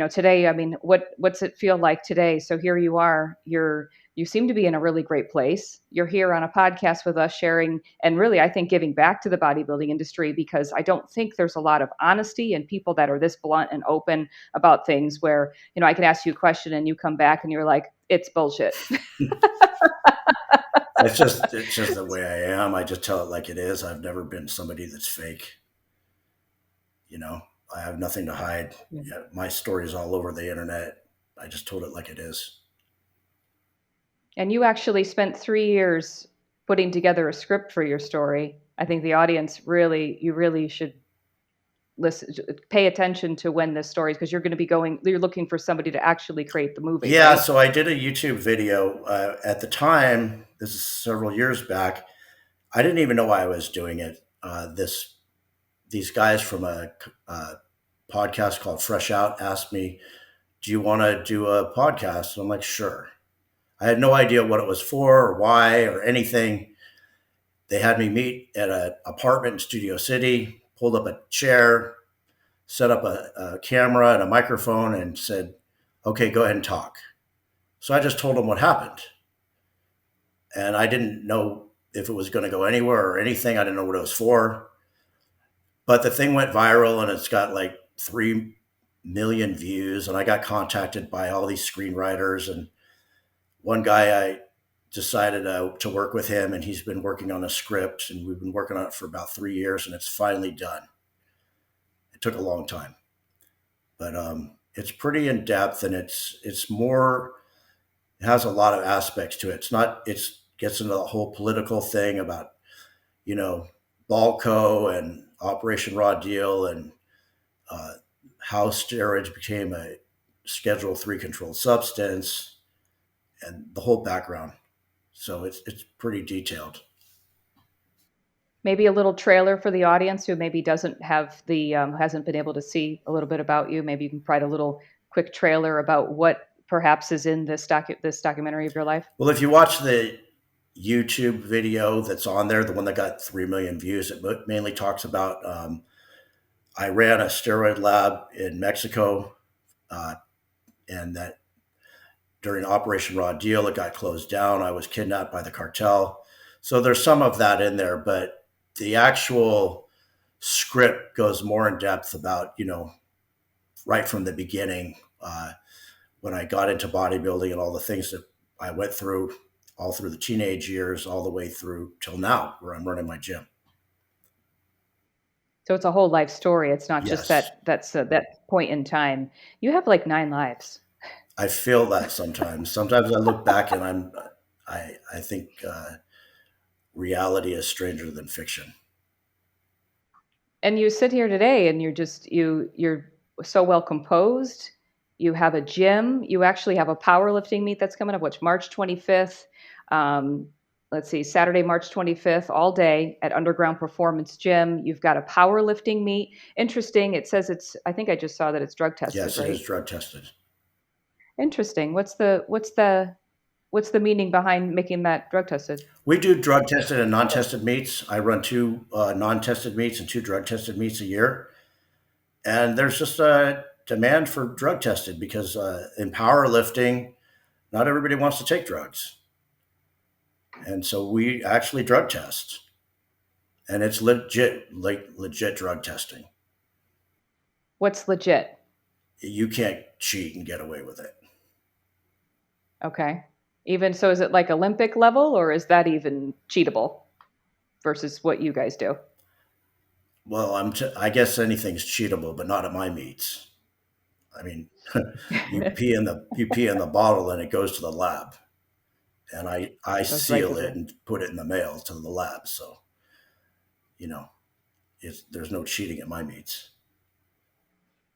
today, I mean, what's it feel like today? So here you are, you seem to be in a really great place. You're here on a podcast with us sharing and really, I think, giving back to the bodybuilding industry, because I don't think there's a lot of honesty and people that are this blunt and open about things where, I can ask you a question and you come back and you're like, it's bullshit. It's just the way I am. I just tell it like it is. I've never been somebody that's fake. I have nothing to hide. Yeah, my story is all over the internet. I just told it like it is. And you actually spent 3 years putting together a script for your story. I think the audience you really should pay attention to when this story is, because you're looking for somebody to actually create the movie. Yeah. Right? So I did a YouTube video at the time. This is several years back. I didn't even know why I was doing it. These guys from a podcast called Fresh Out asked me, "Do you want to do a podcast?" And I'm like, "Sure." I had no idea what it was for or why or anything. They had me meet at an apartment in Studio City, pulled up a chair, set up a camera and a microphone, and said, "Okay, go ahead and talk." So I just told them what happened. And I didn't know if it was going to go anywhere or anything. I didn't know what it was for. But the thing went viral and it's got like 3 million views. And I got contacted by all these screenwriters. And one guy, I decided to work with him, and he's been working on a script, and we've been working on it for about 3 years, and it's finally done. It took a long time, but it's pretty in depth, and it's more. It has a lot of aspects to it. It's not. It gets into the whole political thing about Balco and Operation Raw Deal, and how steroids became a Schedule III controlled substance, and the whole background. So it's pretty detailed. Maybe a little trailer for the audience who maybe doesn't have hasn't been able to see a little bit about you. Maybe you can provide a little quick trailer about what perhaps is in this documentary of your life. Well, if you watch the YouTube video that's on there, the one that got 3 million views, it mainly talks about I ran a steroid lab in Mexico, and that during Operation Raw Deal, it got closed down. I was kidnapped by the cartel. So there's some of that in there, but the actual script goes more in depth about, right from the beginning, when I got into bodybuilding and all the things that I went through all through the teenage years, all the way through till now, where I'm running my gym. So it's a whole life story. It's not just Yes, that point in time. You have like 9 lives. I feel that sometimes. Sometimes I look back and I think reality is stranger than fiction. And you sit here today and you're so well composed. You have a gym. You actually have a powerlifting meet that's coming up, which March 25th. Um, let's see, Saturday, March 25th, all day at Underground Performance Gym. You've got a powerlifting meet. Interesting. It says I think I just saw that it's drug tested, Yes, it is right? drug tested. Interesting. What's the meaning behind making that drug tested? We do drug tested and non-tested meets. I run two non-tested meets and two drug tested meets a year, and there's just a demand for drug tested because in powerlifting, not everybody wants to take drugs, and so we actually drug test, and it's legit, like legit drug testing. What's legit? You can't cheat and get away with it. Okay. Even so, is it like Olympic level or is that even cheatable versus what you guys do? Well, I guess anything's cheatable, but not at my meets. I mean, you pee in the bottle and it goes to the lab, and I Goes right to seal it the. and put it in the mail to the lab. So you know, there's no cheating at my meets.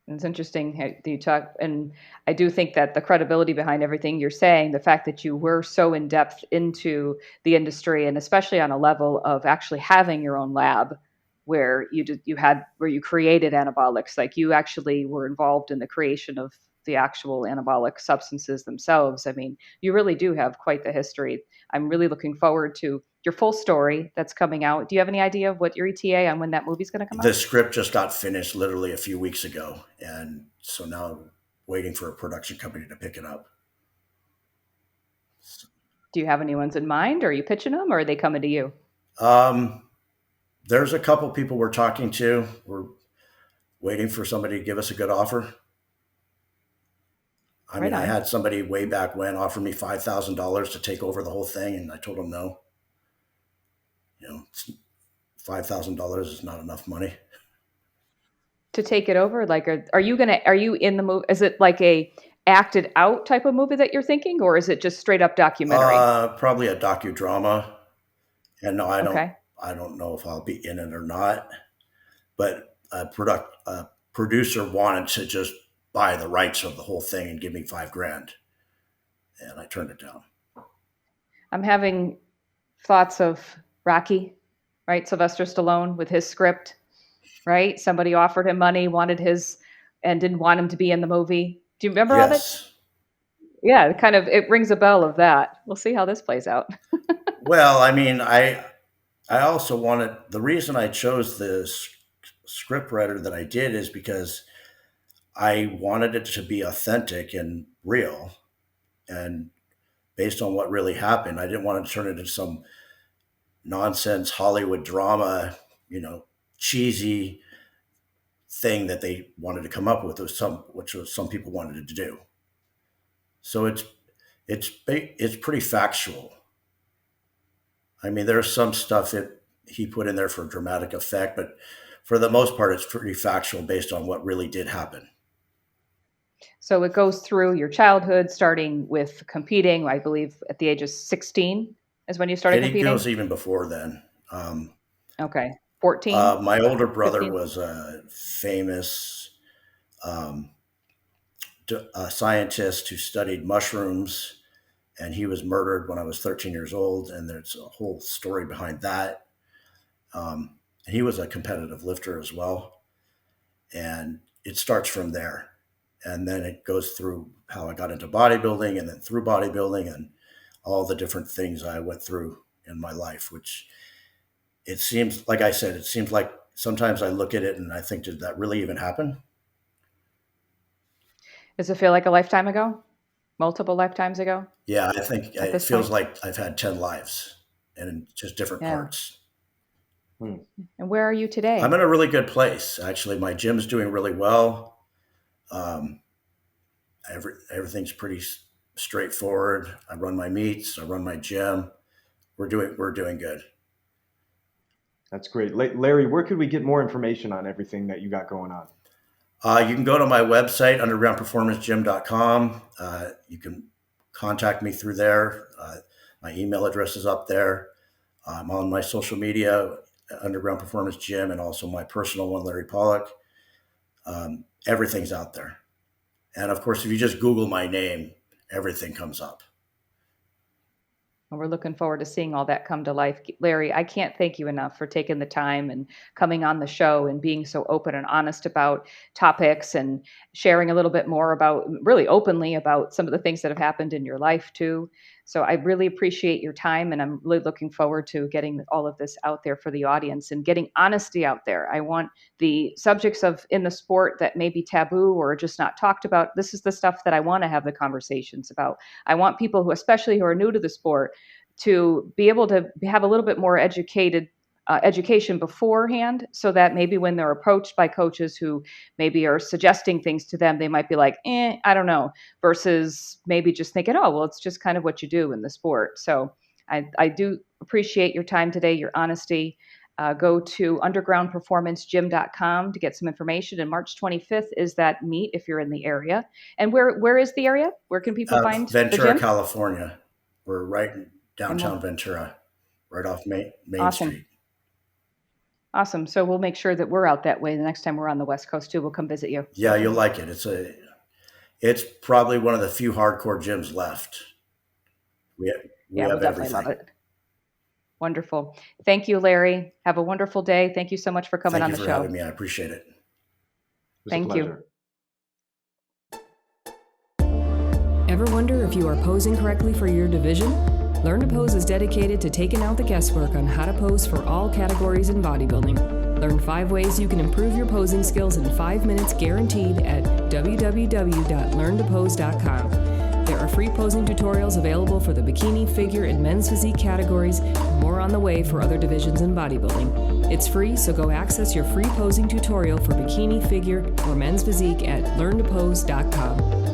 It's interesting how you talk, and I do think that the credibility behind everything you're saying, the fact that you were so in depth into the industry, and especially on a level of actually having your own lab, where you created anabolics, like you actually were involved in the creation of the actual anabolic substances themselves. I mean, you really do have quite the history. I'm really looking forward to your full story that's coming out. Do you have any idea of what your ETA on when that movie's going to come The out? script just got finished literally a few weeks ago, and so now I'm waiting for a production company to pick it up. Do you have any ones in mind? Or are you pitching them, or are they coming to you? Um, there's a couple people we're talking to. We're waiting for somebody to give us a good offer. I Right mean, I on. had somebody way back when offer me $5,000 to take over the whole thing, and I told him no. You know, $5,000 is not enough money. To take it over, like, are you in the movie? Is it like a acted out type of movie that you're thinking, or is it just straight up documentary? Probably a docudrama, and no, Okay. I don't know if I'll be in it or not. But a producer wanted to just buy the rights of the whole thing and give me 5 grand, and I turned it down. I'm having thoughts of Rocky, right? Sylvester Stallone with his script, right? Somebody offered him money, wanted his, and didn't want him to be in the movie. Do you remember of it? Yes. Yeah, it rings a bell of that. We'll see how this plays out. Well, I mean, I also wanted the reason I chose the script writer that I did is because I wanted it to be authentic and real and based on what really happened. I didn't want to turn it into some nonsense Hollywood drama, you know, cheesy thing that they wanted to come up with, which was some people wanted to do. So it's pretty factual. I mean, there's some stuff that he put in there for dramatic effect, but for the most part, it's pretty factual based on what really did happen. So it goes through your childhood, starting with competing. I believe at the age of 16 is when you started And it goes competing. even before then. Okay, 14, My older brother 15. was a famous um, a scientist who studied mushrooms, and he was murdered when I was 13 years old. And there's a whole story behind that. And he was a competitive lifter as well. And it starts from there. And then it goes through how I got into bodybuilding and then through bodybuilding and all the different things I went through in my life, which it seems, like I said, it seems like sometimes I look at it and I think, did that really even happen? Does it feel like a lifetime ago? Multiple lifetimes ago Yeah, I think at it this feels point? like I've had 10 lives and in just different Yeah. parts. Hmm. And where are you I'm today? in a really good place. Actually, my gym's doing really well. Um, everything's pretty straightforward. I run my meets. I run my gym. We're doing good. That's great. Larry, where could we get more information on everything that you got going on? You can go to my website, undergroundperformancegym.com. You can contact me through there. My email address is up there. I'm on my social media, Underground Performance Gym, and also my personal one, Larry Pollock. Everything's out there. And of course, if you just Google my name, everything comes up. And we're looking forward to seeing all that come to life. Larry, I can't thank you enough for taking the time and coming on the show and being so open and honest about topics and sharing a little bit more about, really openly about some of the things that have happened in your life too. So I really appreciate your time, and I'm really looking forward to getting all of this out there for the audience and getting honesty out there. I want the subjects of in the sport that may be taboo or just not talked about. This is the stuff that I want to have the conversations about. I want people who, especially who are new to the sport, to be able to have a little bit more education beforehand, so that maybe when they're approached by coaches who maybe are suggesting things to them, they might be like, I don't know, versus maybe just thinking, oh, well, it's just kind of what you do in the sport. So I do appreciate your time today, your honesty. Go to undergroundperformancegym.com to get some information. And March 25th is that meet if you're in the area. And where is the area? Where can people find Ventura, the gym? California. We're right in downtown Ventura, right off Main Awesome. Street. Awesome. So we'll make sure that we're out that way the next time we're on the West Coast too. We'll come visit you. Yeah, you'll like it. It's probably one of the few hardcore gyms left. We have we'll definitely everything. love it. Wonderful. Thank you, Larry. Have a wonderful day. Thank you so much for coming on the show. Thank you for having me. I appreciate it. Thank you. Ever wonder if you are posing correctly for your division? Learn to Pose is dedicated to taking out the guesswork on how to pose for all categories in bodybuilding. Learn 5 ways you can improve your posing skills in 5 minutes guaranteed at www.learntopose.com. There are free posing tutorials available for the bikini, figure, and men's physique categories, and more on the way for other divisions in bodybuilding. It's free, so go access your free posing tutorial for bikini, figure, or men's physique at learntopose.com.